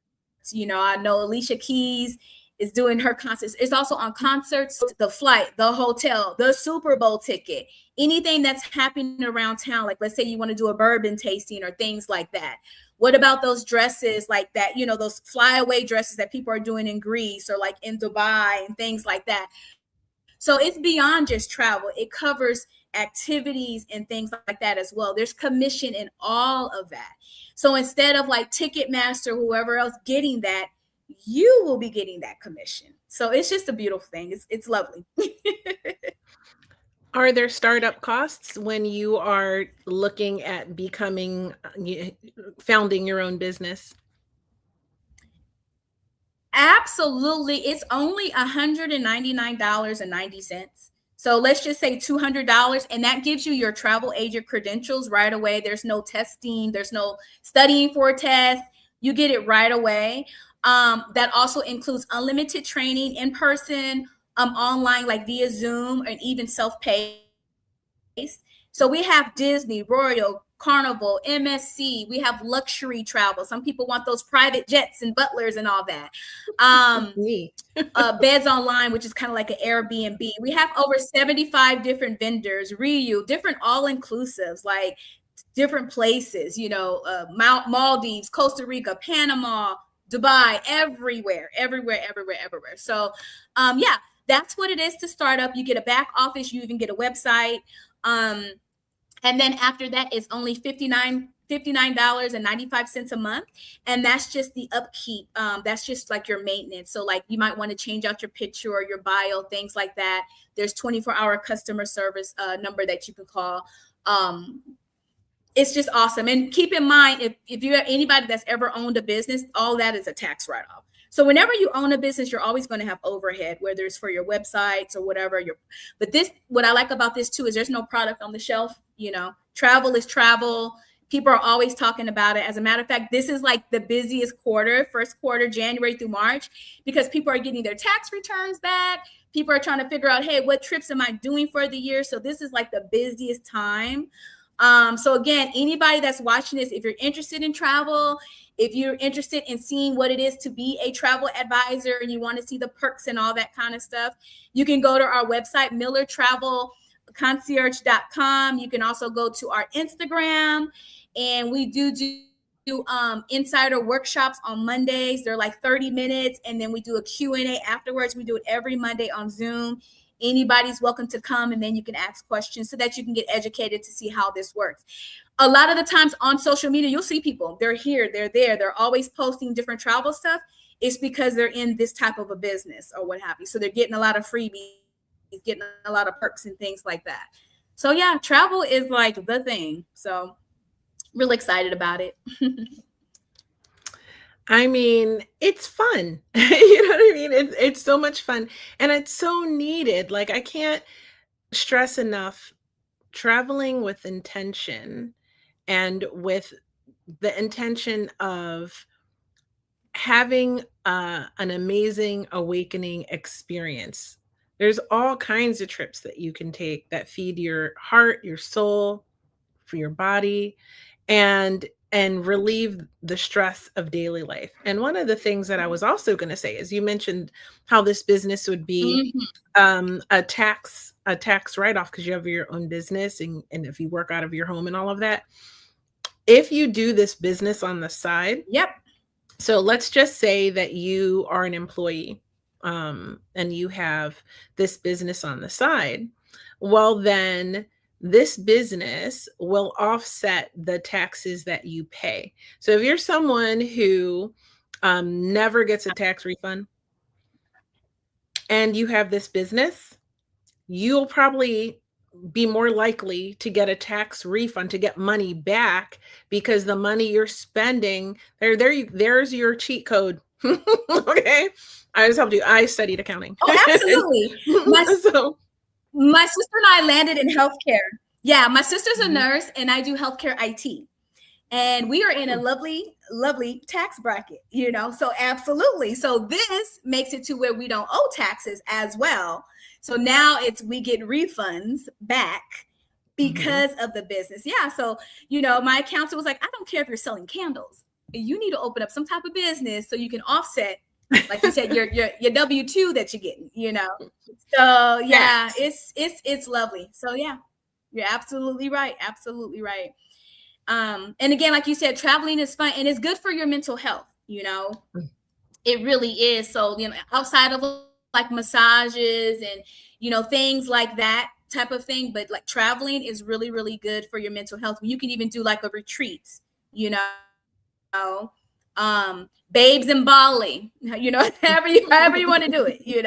You know, I know Alicia Keys is doing her concerts. It's also on concerts, the flight, the hotel, the Super Bowl ticket, anything that's happening around town. Like, let's say you want to do a bourbon tasting or things like that. What about those dresses like that? You know, those flyaway dresses that people are doing in Greece or like in Dubai and things like that. So it's beyond just travel. It covers activities and things like that as well. There's commission in all of that. So instead of like Ticketmaster, whoever else getting that, you will be getting that commission. So it's just a beautiful thing. It's lovely. Are there startup costs when you are looking at founding your own business? Absolutely. It's only $199.90. So let's just say $200, and that gives you your travel agent credentials right away. There's no testing. There's no studying for a test. You get it right away. That also includes unlimited training in person, online, like via Zoom, and even self-paced. So we have Disney, Royal, Carnival, MSC. We have luxury travel. Some people want those private jets and butlers and all that. Beds Online, which is kind of like an Airbnb. We have over 75 different vendors, different all-inclusives, like different places, you know, Maldives, Costa Rica, Panama, Dubai, everywhere. So yeah, that's what it is to start up. You get a back office, you even get a website. And then after that, it's only $59.95 a month. And that's just the upkeep. That's just like your maintenance. So like you might want to change out your picture or your bio, things like that. There's 24-hour customer service number that you can call. It's just awesome. And keep in mind, if you're anybody that's ever owned a business, all that is a tax write-off. So whenever you own a business, you're always going to have overhead, whether it's for your websites or whatever. But what I like about this too is there's no product on the shelf. You know, travel is travel. People are always talking about it. As a matter of fact, this is like the busiest quarter, first quarter, January through March, because people are getting their tax returns back. People are trying to figure out, hey, what trips am I doing for the year? So this is like the busiest time. So again, anybody that's watching this, if you're interested in travel, if you're interested in seeing what it is to be a travel advisor and you want to see the perks and all that kind of stuff, you can go to our website, millertravelconcierge.com. You can also go to our Instagram, and we do do insider workshops on Mondays. They're like 30 minutes, and then we do a Q&A afterwards. We do it every Monday on Zoom. Anybody's welcome to come, and then you can ask questions so that you can get educated to see how this works. A lot of the times on social media, you'll see people, they're here, they're there, they're always posting different travel stuff. It's because they're in this type of a business or what have you. So they're getting a lot of freebies, getting a lot of perks and things like that. So yeah, travel is like the thing. So really excited about it. I mean, it's fun. You know what I mean? It's so much fun, and it's so needed. Like, I can't stress enough, traveling with intention and with the intention of having an amazing awakening experience. There's all kinds of trips that you can take that feed your heart, your soul, for your body, and relieve the stress of daily life. And one of the things that I was also going to say is, you mentioned how this business would be a tax write-off because you have your own business, and if you work out of your home and all of that. If you do this business on the side, Yep. so let's just say that you are an employee, and you have this business on the side. Well, then this business will offset the taxes that you pay. So if you're someone who never gets a tax refund and you have this business, you'll probably be more likely to get a tax refund, to get money back, because the money you're spending there's your cheat code. Okay, I just helped you. I studied accounting. Oh, absolutely. So My sister and I landed in healthcare. Yeah, my sister's a nurse, and I do healthcare IT. And we are in a lovely, lovely tax bracket, so absolutely. So this makes it to where we don't owe taxes as well. So now we get refunds back because of the business. Yeah. So, my accountant was like, I don't care if you're selling candles. You need to open up some type of business so you can offset, like you said, your W-2 that you're getting, So yeah, it's lovely. So yeah, you're absolutely right. Absolutely right. And again, like you said, traveling is fun and it's good for your mental health. It really is. So, outside of like massages and, things like that type of thing, but like traveling is really, really good for your mental health. You can even do like a retreats, babes in Bali, however you want to do it,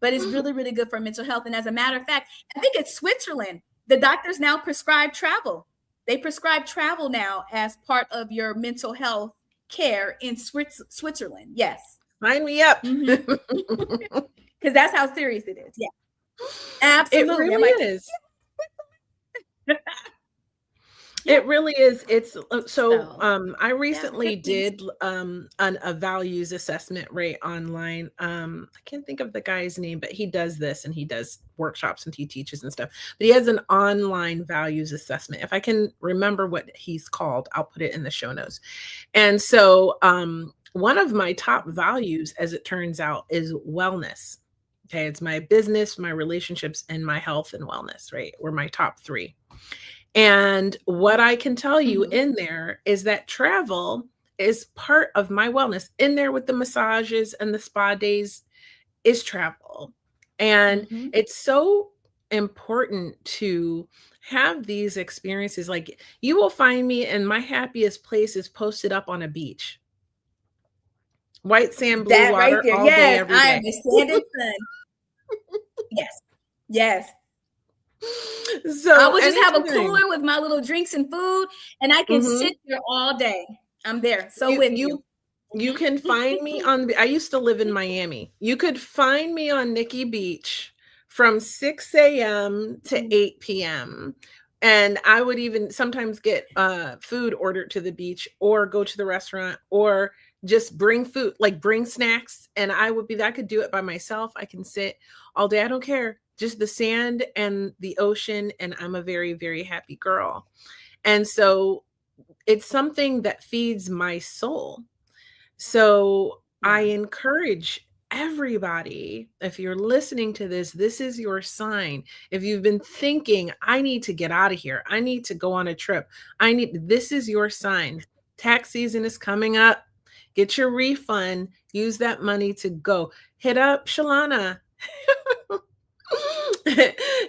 but it's really, really good for mental health. And as a matter of fact, I think it's Switzerland. The doctors now prescribe travel. They prescribe travel now as part of your mental health care in Switzerland. Yes. Sign me up. Because that's how serious it is. Yeah. Absolutely. It really is. It really is. It's so I recently did a values assessment rate online. I can't think of the guy's name, but he does this and he does workshops and he teaches and stuff. But he has an online values assessment. If I can remember what he's called, I'll put it in the show notes. And so one of my top values, as it turns out, is wellness. Okay, it's my business, my relationships, and my health and wellness, right? Were my top three. And what I can tell you in there is that travel is part of my wellness. In there with the massages and the spa days is travel. And it's so important to have these experiences. Like, you will find me, and my happiest place is posted up on a beach. White sand, blue water, right there. All yes, day, every day. I am a sanded sun. Yes. Yes. So I would just have a cooler with my little drinks and food, and I can sit there all day. I'm there. So with you. You can find me I used to live in Miami. You could find me on Nikki Beach from 6 a.m. to 8 p.m. And I would even sometimes get food ordered to the beach, or go to the restaurant, or just bring food, like bring snacks. And I could do it by myself. I can sit all day. I don't care. Just the sand and the ocean. And I'm a very, very happy girl. And so it's something that feeds my soul. So I encourage everybody, if you're listening to this, this is your sign. If you've been thinking, I need to get out of here, I need to go on a trip, this is your sign. Tax season is coming up. Get your refund. Use that money to go. Hit up Shalana.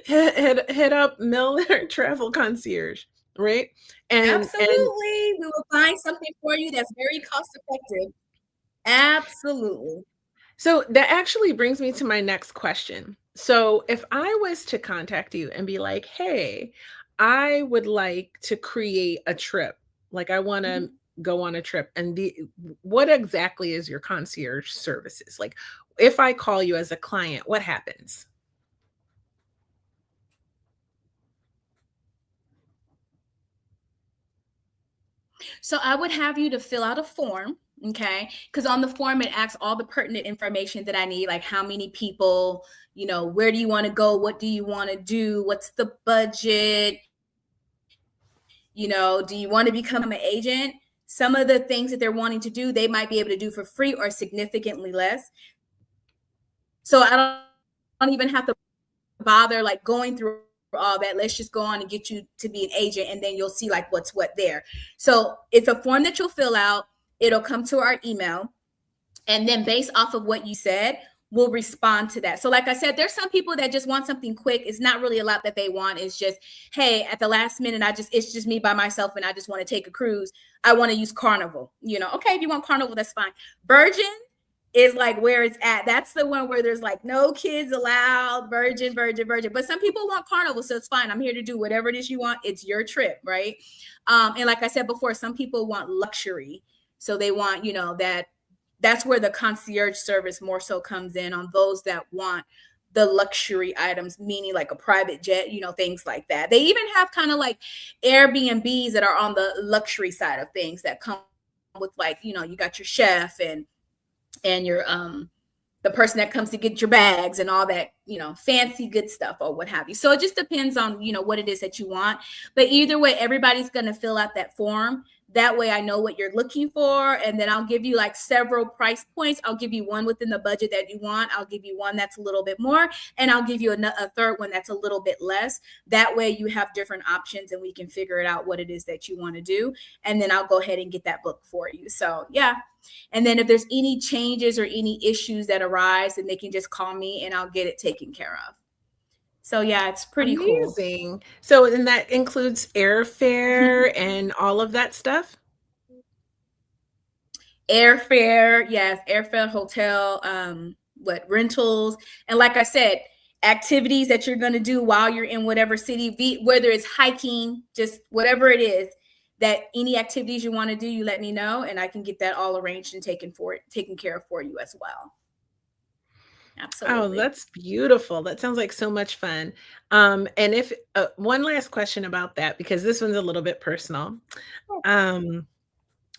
hit up Miller Travel Concierge, right? And Absolutely. We will find something for you that's very cost effective. Absolutely. so that actually brings me to my next question. So if I was to contact you and be like, "Hey, I would like to create a trip. Like I want to Mhm. go on a trip." And what exactly is your concierge services? Like if I call you as a client, what happens? So I would have you to fill out a form, okay? Because on the form it asks all the pertinent information that I need, like how many people, where do you want to go, what do you want to do, what's the budget, do you want to become an agent? Some of the things that they're wanting to do, they might be able to do for free or significantly less. So I don't even have to bother like going through all that. Let's just go on and get you to be an agent, and then you'll see like what's what there. So it's a form that you'll fill out. It'll come to our email, and then based off of what you said, we'll respond to that. So like I said, there's some people that just want something quick. It's not really a lot that they want. It's just, hey, at the last minute, it's just me by myself and I just want to take a cruise. I want to use Carnival. Okay, if you want Carnival, that's fine. Virgin is like where it's at. That's the one where there's like no kids allowed, virgin, virgin, virgin. But some people want Carnival, so it's fine. I'm here to do whatever it is you want. It's your trip, right? And like I said before, some people want luxury. So they want, that's where the concierge service more so comes in on those that want the luxury items, meaning like a private jet, things like that. They even have kind of like Airbnbs that are on the luxury side of things that come with like, you got your chef and your the person that comes to get your bags and all that, fancy good stuff or what have you. So it just depends on, what it is that you want. But either way, everybody's going to fill out that form. That way I know what you're looking for. And then I'll give you like several price points. I'll give you one within the budget that you want. I'll give you one that's a little bit more. And I'll give you a third one that's a little bit less. That way you have different options and we can figure it out what it is that you want to do. And then I'll go ahead and get that book for you. So yeah. And then if there's any changes or any issues that arise, then they can just call me and I'll get it taken care of. So yeah, it's pretty cool. Amazing. So then that includes airfare and all of that stuff? Airfare, yes, airfare, hotel, rentals. And like I said, activities that you're going to do while you're in whatever city, whether it's hiking, just whatever it is, that any activities you want to do, you let me know and I can get that all arranged and taken care of for you as well. Oh, Absolutely. that's beautiful. That sounds like so much fun. And if one last question about that, because this one's a little bit personal. Um,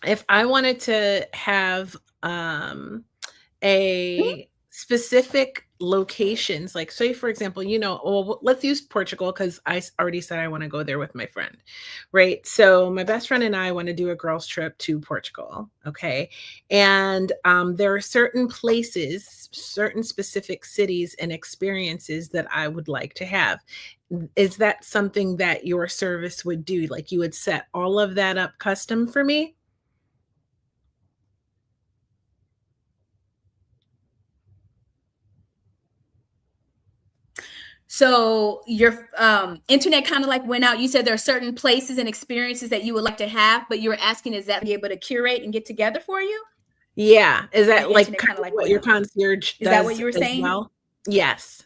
if I wanted to have a specific locations, like say for example, well, let's use Portugal because already said I want to go there with my friend, right? So my best friend and I want to do a girls trip to Portugal, okay? And there are certain places, certain specific cities and experiences that I would like to have. Is that something that your service would do? Like you would set all of that up custom for me? So your internet kind of like went out. You said there are certain places and experiences that you would like to have, but you were asking, is that be able to curate and get together for you? Yeah. Is My that like internet kind kind of of like what went your out. concierge Is that what does you were as saying? well? Yes.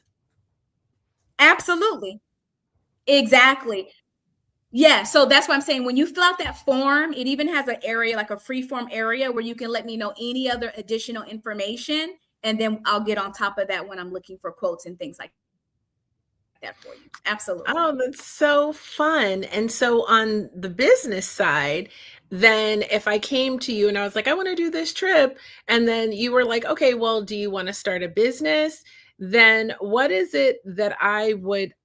Absolutely. Exactly. Yeah. So that's what I'm saying. When you fill out that form, it even has an area, like a free form area where you can let me know any other additional information. And then I'll get on top of that when I'm looking for quotes and things like that for you. Absolutely. Oh, that's so fun. And so on the business side, then if I came to you and I was like, I want to do this trip, and then you were like, okay, well, do you want to start a business? Then what is it that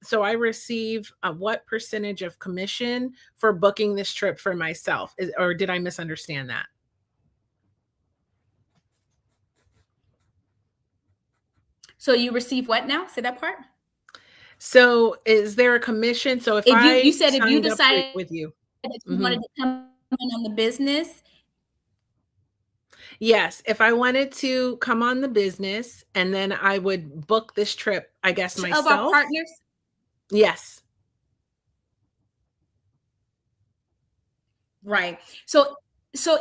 so I receive what percentage of commission for booking this trip for myself? Or did I misunderstand that? So you receive what now? Say that part. So is there a commission? So if If you I said if you signed up decided with you, that you mhm. wanted to come in on the business, Yes, if I wanted to come on the business and then I would book this trip, I guess Of our myself. partners, Yes. right? So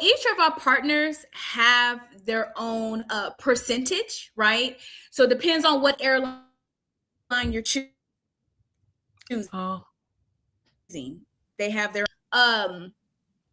each of our partners have their own percentage, right? So it depends on what airline you're choosing. Oh, They have their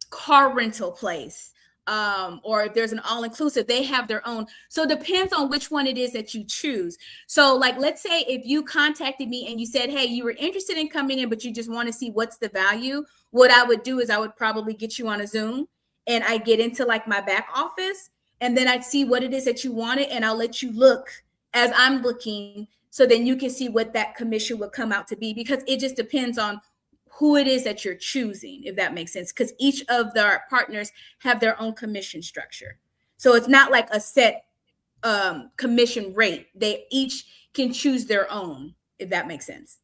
car rental place, or if there's an all-inclusive, they have their own. So it depends on which one it is that you choose. So like, let's say if you contacted me and you said, hey, you were interested in coming in, but you just want to see what's the value, what I would do is I would probably get you on a Zoom, and I get into like my back office, and then I'd see what it is that you wanted, and I'll let you look as I'm looking, so then you can see what that commission would come out to be, because it just depends on who it is that you're choosing, if that makes sense, because each of the partners have their own commission structure. So it's not like a set commission rate. They each can choose their own, if that makes sense.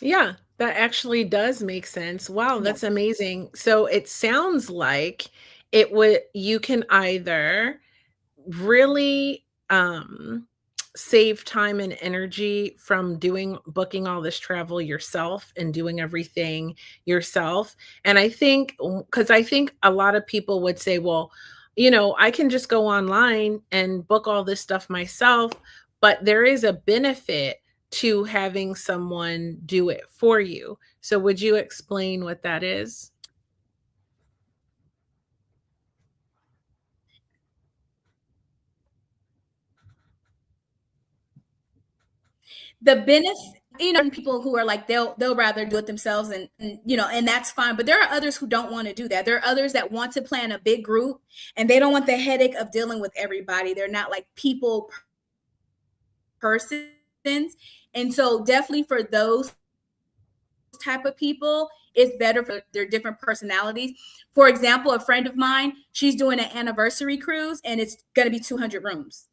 yeah, that actually does make sense. Wow, Yeah. that's amazing. So it sounds like you can either really save time and energy from booking all this travel yourself and doing everything yourself. And I think, because I think a lot of people would say, well, I can just go online and book all this stuff myself, but there is a benefit to having someone do it for you. So would you explain what that is? The benefit, people who are like, they'll rather do it themselves, and that's fine. But there are others who don't want to do that. There are others that want to plan a big group, and they don't want the headache of dealing with everybody. They're not like people persons. And so definitely for those type of people, it's better for their different personalities. For example, a friend of mine, she's doing an anniversary cruise, and it's going to be 200 rooms.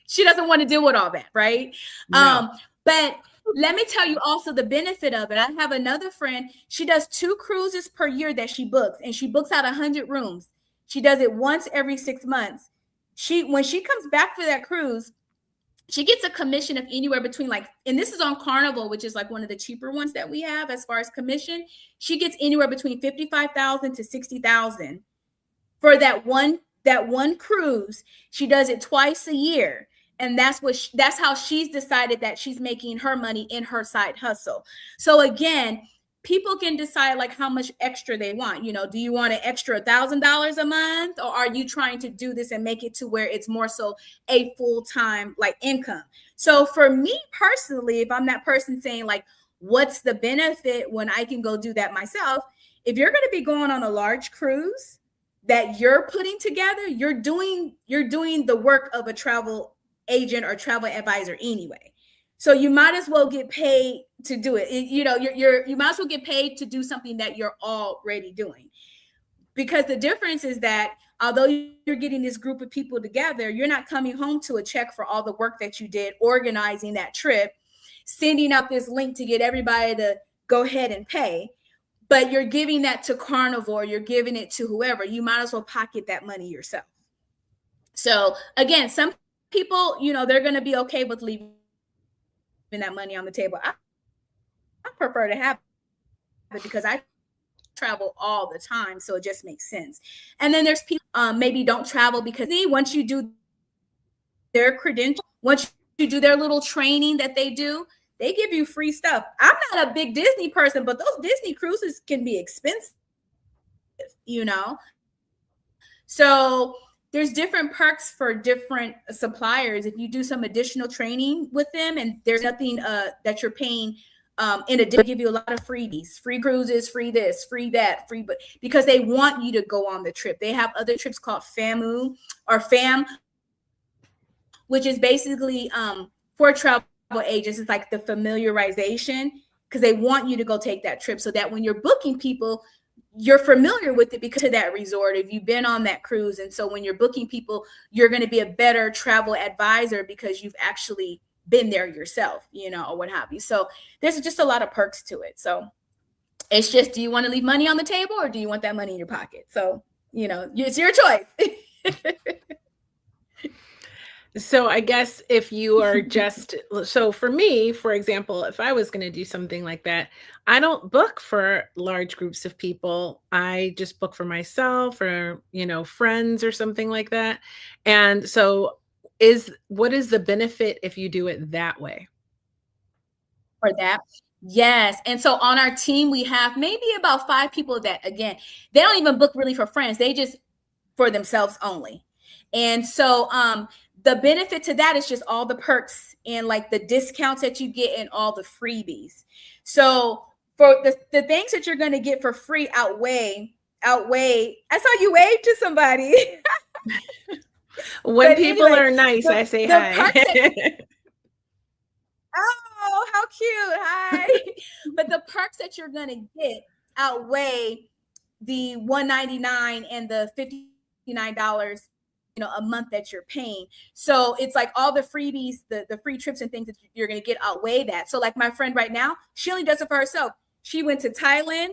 She doesn't want to deal with all that, right? No. But let me tell you also the benefit of it. I have another friend, she does 2 cruises per year that she books, and she books out 100 rooms. She does it once every 6 months. When she comes back for that cruise, she gets a commission of anywhere between, like, and this is on Carnival, which is like one of the cheaper ones that we have as far as commission. She gets anywhere between 55,000 to 60,000 for that one cruise. She does it twice a year, and that's how she's decided that she's making her money in her side hustle. So again, people can decide like how much extra they want. Do you want an extra $1,000 a month, or are you trying to do this and make it to where it's more so a full-time like income? So for me personally, if I'm that person saying like, what's the benefit when I can go do that myself? If you're going to be going on a large cruise that you're putting together, you're doing the work of a travel agent or travel advisor anyway. So you might as well get paid to do it. You might as well get paid to do something that you're already doing. Because the difference is that although you're getting this group of people together, you're not coming home to a check for all the work that you did organizing that trip, sending out this link to get everybody to go ahead and pay. But you're giving that to Carnival, you're giving it to whoever. You might as well pocket that money yourself. So again, some people, they're going to be okay with leaving that money on the table. I prefer to have it because I travel all the time, so it just makes sense. And then there's people maybe don't travel because once you do their credential, once you do their little training that they do, they give you free stuff. I'm not a big Disney person, but those Disney cruises can be expensive, So there's different perks for different suppliers. If you do some additional training with them and there's nothing that you're paying in addition, they give you a lot of freebies, free cruises, free this, free that, free, but because they want you to go on the trip. They have other trips called FAMU or FAM, which is basically for travel agents. It's like the familiarization, because they want you to go take that trip so that when you're booking people, you're familiar with it because of that resort, if you've been on that cruise. And so when you're booking people, you're going to be a better travel advisor because you've actually been there yourself, or what have you. So there's just a lot of perks to it. So it's just, do you want to leave money on the table or do you want that money in your pocket? So it's your choice. So I guess if you are just, so for me, for example, if I was going to do something like that, I don't book for large groups of people. I just book for myself or, friends or something like that. And so what is the benefit if you do it that way? For that. Yes. And so on our team, we have maybe about 5 people that, again, they don't even book really for friends. They just for themselves only. And so the benefit to that is just all the perks and like the discounts that you get and all the freebies. So for the things that you're going to get for free outweigh. I saw you wave to somebody. When people are nice, I say hi. Oh, how cute. Hi. But the perks that you're going to get outweigh the $199 and the $59, a month that you're paying. So it's like all the freebies, the free trips and things that you're going to get outweigh that. So like my friend right now, she only does it for herself. She went to Thailand,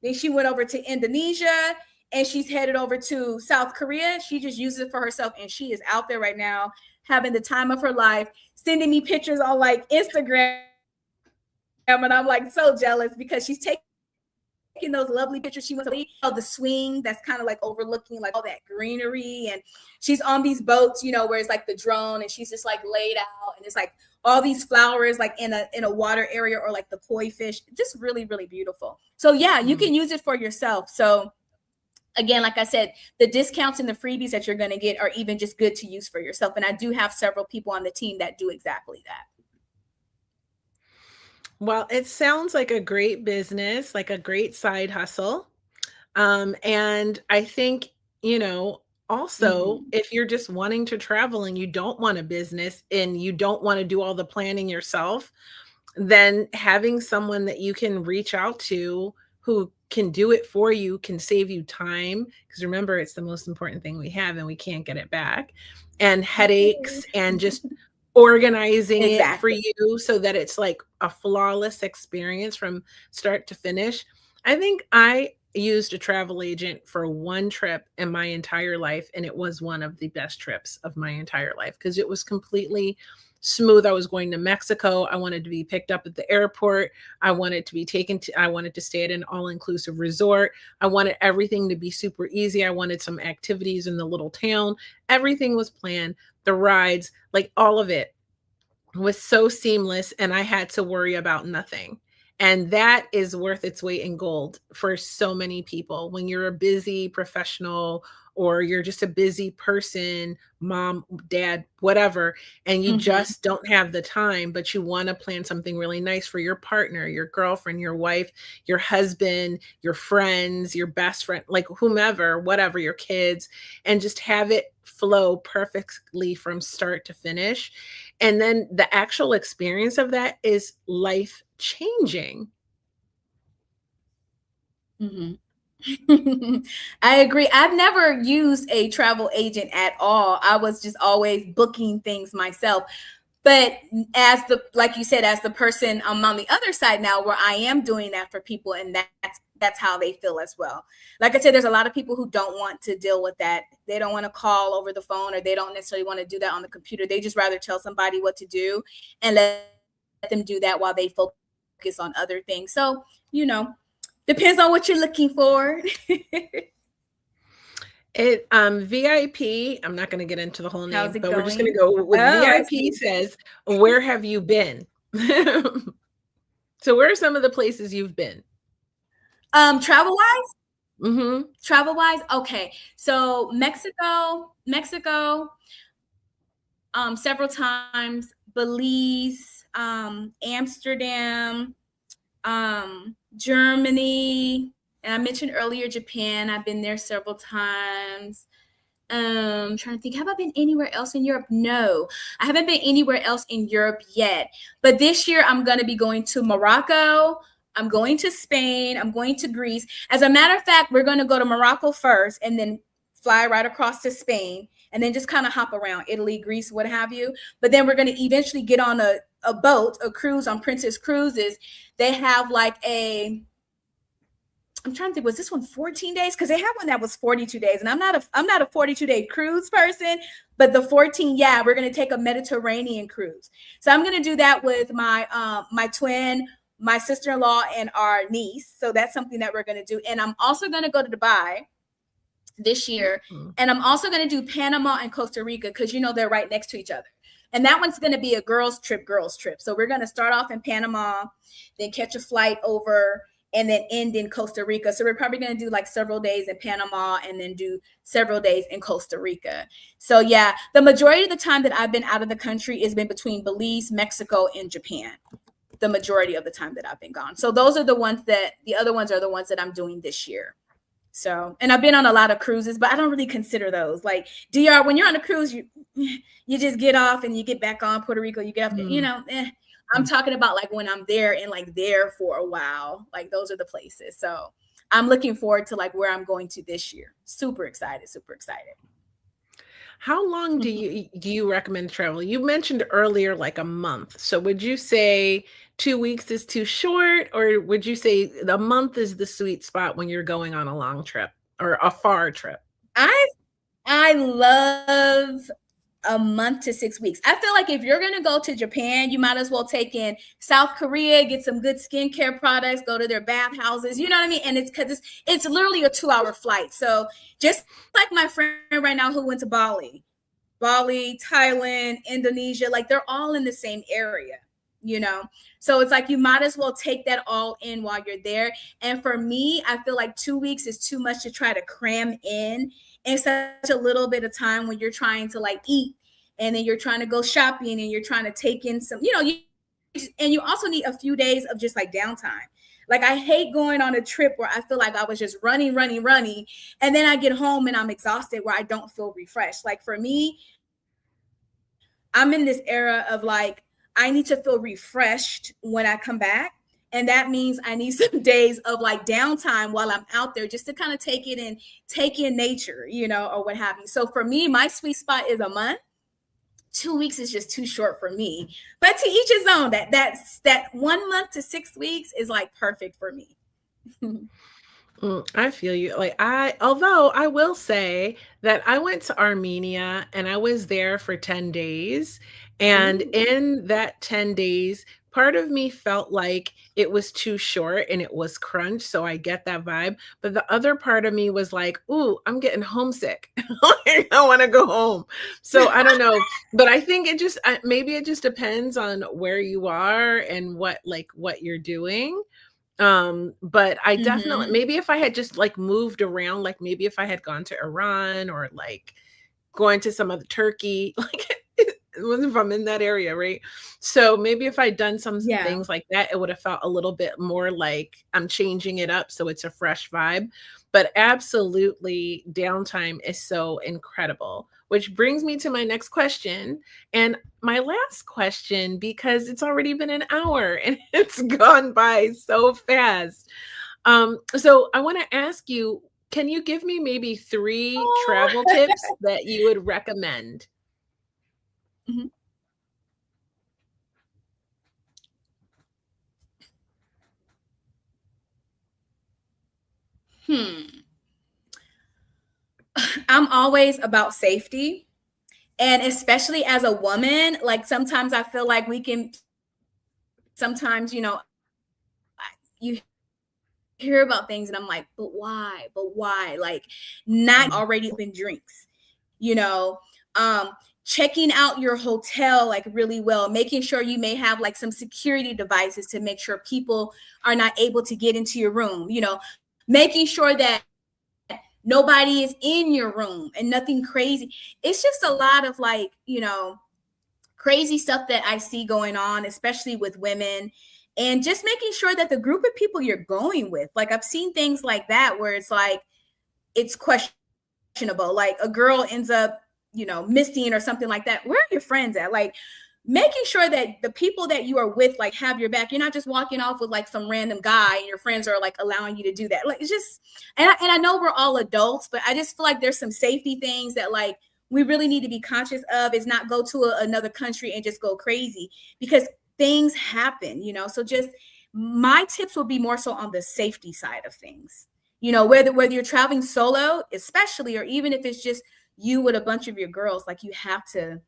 then she went over to Indonesia, and she's headed over to South Korea. She just uses it for herself, and she is out there right now having the time of her life, sending me pictures on like Instagram, and I'm like so jealous because she's taking those lovely pictures. She went to the swing that's kind of like overlooking like all that greenery, and she's on these boats, where it's like the drone, and she's just like laid out, and it's like all these flowers like in a water area, or like the koi fish, just really, really beautiful. So yeah, you can use it for yourself. So again, like I said, the discounts and the freebies that you're going to get are even just good to use for yourself. And I do have several people on the team that do exactly that. Well, it sounds like a great business, like a great side hustle. And I think, also, if you're just wanting to travel and you don't want a business and you don't want to do all the planning yourself, then having someone that you can reach out to who can do it for you can save you time. Because remember, it's the most important thing we have and we can't get it back. And headaches and just organizing it for you so that it's like a flawless experience from start to finish. I think I used a travel agent for one trip in my entire life, and it was one of the best trips of my entire life because it was completely smooth. I was going to Mexico. I wanted to be picked up at the airport. I wanted to stay at an all-inclusive resort. I wanted everything to be super easy. I wanted some activities in the little town. Everything was planned. The rides, like all of it was so seamless, and I had to worry about nothing. And that is worth its weight in gold for so many people. When you're a busy professional or you're just a busy person, mom, dad, whatever, and you just don't have the time, but you want to plan something really nice for your partner, your girlfriend, your wife, your husband, your friends, your best friend, like whomever, whatever, your kids, and just have it flow perfectly from start to finish. And then the actual experience of that is life changing. I agree. I've never used a travel agent at all. I was just always booking things myself. But like you said, as the person on the other side now, where I am doing that for people, and that's how they feel as well. Like I said, there's a lot of people who don't want to deal with that. They don't want to call over the phone, or they don't necessarily want to do that on the computer. They just rather tell somebody what to do and let them do that while they focus on other things. So, depends on what you're looking for. VIP, I'm not going to get into the whole name, but we're just going to go with VIP says, where have you been? So where are some of the places you've been? Travel-wise? Travel-wise? Okay. So Mexico, several times, Belize, Amsterdam, Germany, and I mentioned earlier Japan. I've been there several times. Trying to think, have I been anywhere else in Europe? No, I haven't been anywhere else in Europe yet. But this year I'm going to be going to Morocco. I'm going to Spain. I'm going to Greece. As a matter of fact, we're going to go to Morocco first and then fly right across to Spain and then just kind of hop around Italy, Greece, what have you. But then we're going to eventually get on a boat, a cruise on Princess Cruises. They have like I'm trying to think, was this one 14 days? Because they had one that was 42 days, and I'm not a 42-day cruise person, but the 14, yeah, we're gonna take a Mediterranean cruise. So I'm gonna do that with my twin, my sister-in-law, and our niece. So that's something that we're gonna do. And I'm also gonna go to Dubai this year, and I'm also gonna do Panama and Costa Rica because they're right next to each other. And that one's going to be a girls trip. So we're going to start off in Panama, then catch a flight over, and then end in Costa Rica. So we're probably going to do like several days in Panama and then do several days in Costa Rica. So yeah, the majority of the time that I've been out of the country has been between Belize, Mexico, and Japan. The majority of the time that I've been gone. So those are the other ones are the ones that I'm doing this year. So, and I've been on a lot of cruises, but I don't really consider those like DR. When you're on a cruise, you just get off and you get back on Puerto Rico. You get off, I'm talking about like when I'm there and like there for a while, like those are the places. So I'm looking forward to like where I'm going to this year. Super excited. How long do you recommend travel? You mentioned earlier like a month. So would you say 2 weeks is too short, or would you say a month is the sweet spot when you're going on a long trip or a far trip? I love a month to 6 weeks. I feel like if you're going to go to Japan, you might as well take in South Korea, get some good skincare products, go to their bathhouses. You know what I mean? And it's because it's literally a 2-hour flight. So just like my friend right now who went to Bali, Thailand, Indonesia, like they're all in the same area, So it's like you might as well take that all in while you're there. And for me, I feel like 2 weeks is too much to try to cram in such a little bit of time when you're trying to like eat, and then you're trying to go shopping, and you're trying to take in some, and you also need a few days of just like downtime. Like I hate going on a trip where I feel like I was just running, and then I get home and I'm exhausted where I don't feel refreshed. Like for me, I'm in this era of like, I need to feel refreshed when I come back. And that means I need some days of like downtime while I'm out there just to kind of take it in, take in nature, or what have you. So for me, my sweet spot is a month. 2 weeks is just too short for me. But to each his own. That 1 month to 6 weeks is like perfect for me. I feel you. Although I will say that I went to Armenia and I was there for 10 days. And in that 10 days, part of me felt like it was too short and it was crunch. So I get that vibe. But the other part of me was like, ooh, I'm getting homesick. I want to go home. So I don't know. But I think maybe it just depends on where you are and what you're doing. But I definitely, maybe if I had just like moved around, like maybe if I had gone to Iran or like going to some other Turkey, like if I'm in that area, right? So maybe if I'd done some things like that, it would have felt a little bit more like I'm changing it up so it's a fresh vibe. But absolutely, downtime is so incredible. Which brings me to my next question. And my last question, because it's already been an hour and it's gone by so fast. So I want to ask you, can you give me maybe 3 travel tips that you would recommend? I'm always about safety. And especially as a woman, like sometimes I feel like sometimes, you hear about things and I'm like, but why? Like not already open drinks, checking out your hotel like really well, making sure you may have like some security devices to make sure people are not able to get into your room, making sure that nobody is in your room and nothing crazy. It's just a lot of like, crazy stuff that I see going on, especially with women, and just making sure that the group of people you're going with, like I've seen things like that where it's like, it's questionable. Like a girl ends up, missing or something like that. Where are your friends at? Like making sure that the people that you are with, like have your back. You're not just walking off with like some random guy and your friends are like allowing you to do that. Like it's just, and I know we're all adults, but I just feel like there's some safety things that like we really need to be conscious of, is not go to another country and just go crazy because things happen, So just my tips will be more so on the safety side of things. whether you're traveling solo, especially, or even if it's just you with a bunch of your girls, like you have to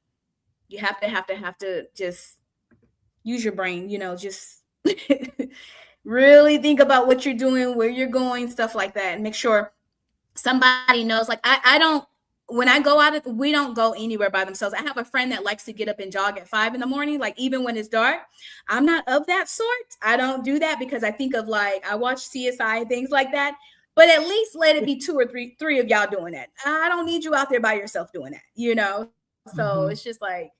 just use your brain, just really think about what you're doing, where you're going, stuff like that, and make sure somebody knows. Like I don't when I go out, we don't go anywhere by themselves. I have a friend that likes to get up and jog at 5 in the morning, like even when it's dark. I'm not of that sort. I don't do that because I think of, like, I watch CSI and things like that. But at least let it be two or three of y'all doing that. I don't need you out there by yourself doing that. So it's Mhm. just like,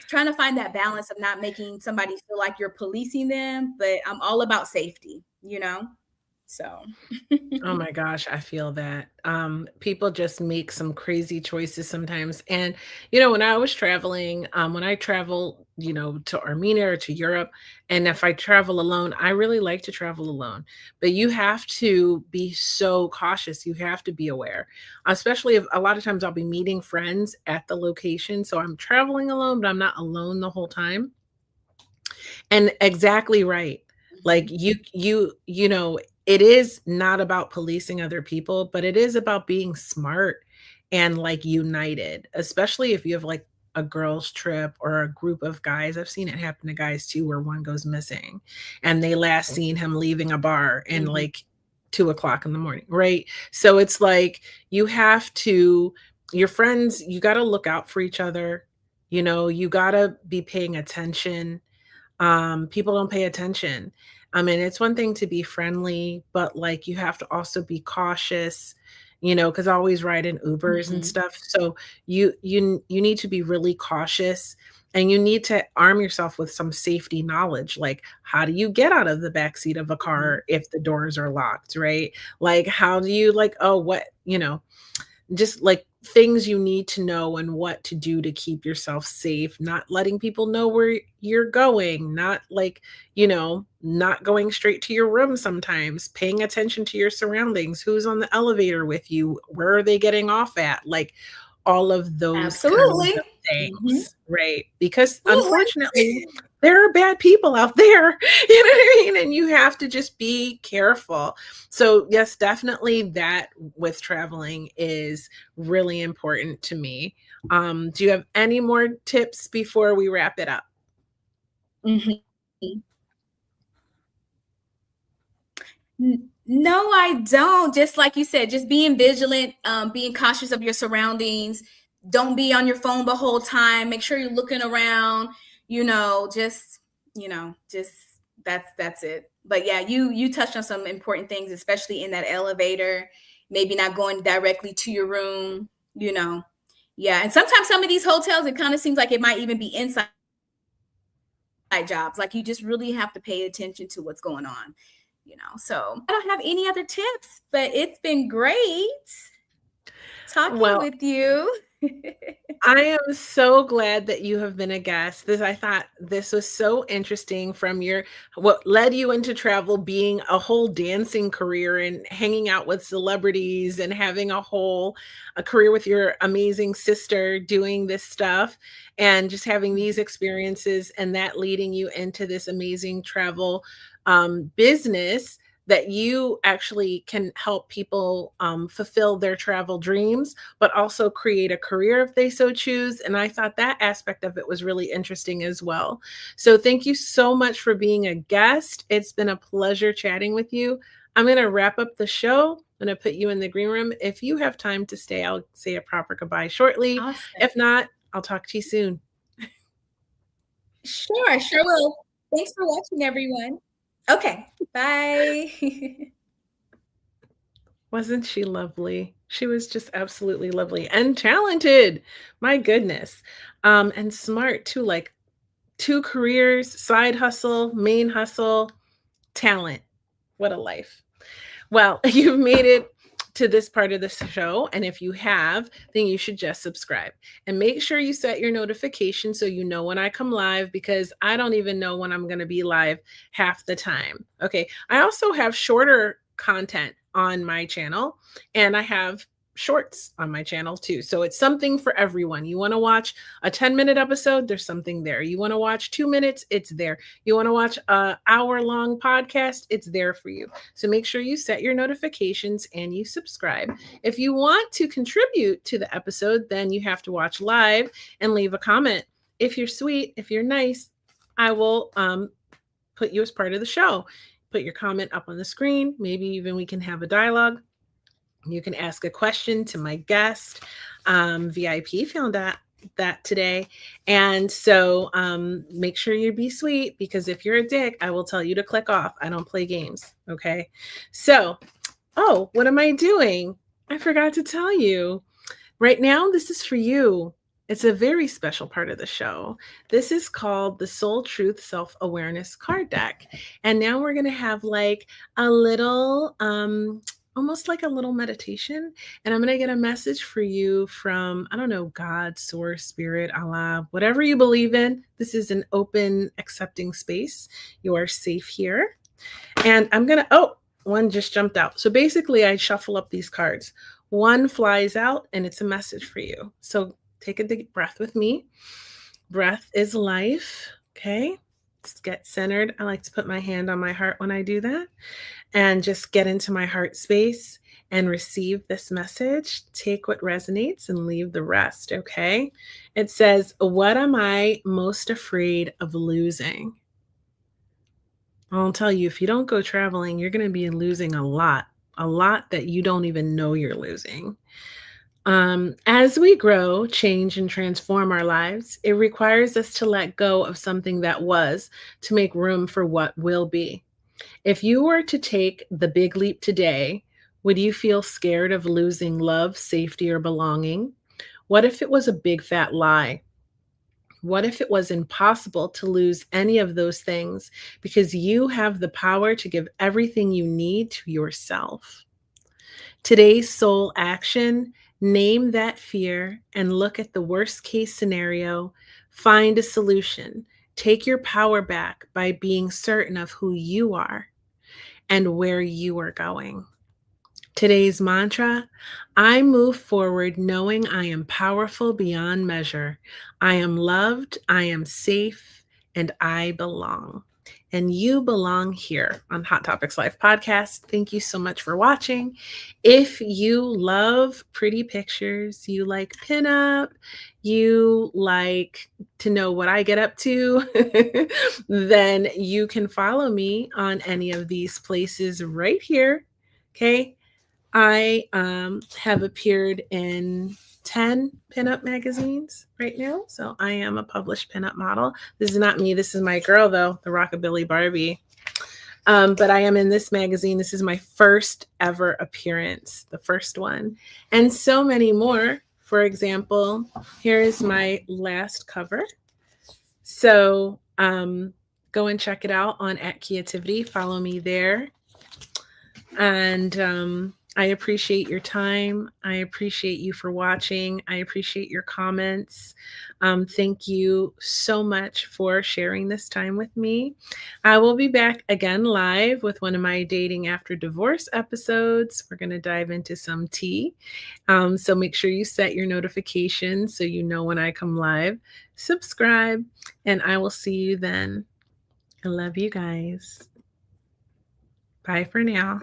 trying to find that balance of not making somebody feel like you're policing them, but I'm all about safety. So Oh my gosh, I feel that. People just make some crazy choices sometimes. And, when I was traveling, when I travel, to Armenia or to Europe, and if I travel alone, I really like to travel alone. But you have to be so cautious. You have to be aware, especially if a lot of times I'll be meeting friends at the location. So I'm traveling alone, but I'm not alone the whole time. And exactly right. Like Mhm. it is not about policing other people, but it is about being smart and like united, especially if you have like a girls' trip or a group of guys. I've seen it happen to guys too, where one goes missing and they last seen him leaving a bar in Mhm. like 2 o'clock in the morning, right? So it's like you have to, your friends, you got to look out for each other. You got to be paying attention. People don't pay attention. I mean, it's one thing to be friendly, but like you have to also be cautious, because I always ride in Ubers and Mhm. stuff. So you need to be really cautious, and you need to arm yourself with some safety knowledge. Like, how do you get out of the back seat of a Mhm. car if the doors are locked, right? Like, how do you like, oh, what, just like things you need to know and what to do to keep yourself safe, not letting people know where you're going, not like, not going straight to your room sometimes, paying attention to your surroundings, who's on the elevator with you, where are they getting off at, like all of those kinds Absolutely. of Mhm. things, right? Because Absolutely. unfortunately, there are bad people out there, you know what I mean? And you have to just be careful. So, yes, definitely that with traveling is really important to me. Do you have any more tips before we wrap it up? Mhm. No, I don't. Just like you said, just being vigilant, being cautious of your surroundings. Don't be on your phone the whole time. Make sure you're looking around. Just that's it. But yeah, you touched on some important things, especially in that elevator. Maybe not going directly to your room. You know, yeah. And sometimes some of these hotels, it kind of seems like it might even be inside jobs. Like, you just really have to pay attention to what's going on. So I don't have any other tips, but it's been great talking Well, with you. I am so glad that you have been a guest. I thought this was so interesting, from what led you into travel being a whole dancing career and hanging out with celebrities and having a career with your amazing sister doing this stuff, and just having these experiences, and that leading you into this amazing travel business that you actually can help people fulfill their travel dreams, but also create a career if they so choose. And I thought that aspect of it was really interesting as well. So thank you so much for being a guest. It's been a pleasure chatting with you. I'm going to wrap up the show. I'm going to put you in the green room. If you have time to stay, I'll say a proper goodbye shortly. Awesome. If not, I'll talk to you soon. Sure, I sure will. Thanks for watching, everyone. Okay, bye. Wasn't she lovely? She was just absolutely lovely and talented. My goodness. And smart too, like 2 careers, side hustle, main hustle, talent. What a life. Well, you've made it to this part of the show, and if you have, then you should just subscribe. And make sure you set your notification so you know when I come live, because I don't even know when I'm going to be live half the time. Okay. I also have shorter content on my channel, and I have shorts on my channel too. So it's something for everyone. You want to watch a 10-minute episode, there's something there. You want to watch 2 minutes, it's there. You want to watch an hour-long podcast, it's there for you. So make sure you set your notifications and you subscribe. If you want to contribute to the episode, then you have to watch live and leave a comment. If you're sweet, if you're nice, I will put you as part of the show. Put your comment up on the screen. Maybe even we can have a dialogue. You can ask a question to my guest. VIP found that today. And so make sure you be sweet, because if you're a dick, I will tell you to click off. I don't play games. Okay. So, what am I doing? I forgot to tell you. Right now, this is for you. It's a very special part of the show. This is called the Soul Truth Self-Awareness Card Deck. And now we're going to have like a little, almost like a little meditation. And I'm going to get a message for you from, I don't know, God, Source, Spirit, Allah, whatever you believe in. This is an open, accepting space. You are safe here. And I'm going to, one just jumped out. So basically I shuffle up these cards. One flies out and it's a message for you. So take a deep breath with me. Breath is life. Okay. Just get centered. I like to put my hand on my heart when I do that and just get into my heart space and receive this message. Take what resonates and leave the rest. Okay. It says, what am I most afraid of losing? I'll tell you, if you don't go traveling, you're going to be losing a lot that you don't even know you're losing. As we grow, change, and transform our lives, it requires us to let go of something that was to make room for what will be. If you were to take the big leap today, would you feel scared of losing love, safety, or belonging? What if it was a big fat lie? What if it was impossible to lose any of those things because you have the power to give everything you need to yourself? Today's soul action: name that fear and look at the worst case scenario. Find a solution. Take your power back by being certain of who you are and where you are going. Today's mantra: I move forward knowing I am powerful beyond measure. I am loved, I am safe, and I belong. And you belong here on Hot Topics Life podcast. Thank you so much for watching. If you love pretty pictures, you like pinup, you like to know what I get up to, then you can follow me on any of these places right here. Okay. I have appeared in 10 pinup magazines right now. So I am a published pinup model. This is not me. This is my girl, though, the Rockabilly Barbie. But I am in this magazine. This is my first ever appearance, the first one. And so many more. For example, here is my last cover. So go and check it out on @Creativity. Follow me there. And I appreciate your time. I appreciate you for watching. I appreciate your comments. Thank you so much for sharing this time with me. I will be back again live with one of my Dating After Divorce episodes. We're going to dive into some tea. So make sure you set your notifications so you know when I come live. Subscribe, and I will see you then. I love you guys. Bye for now.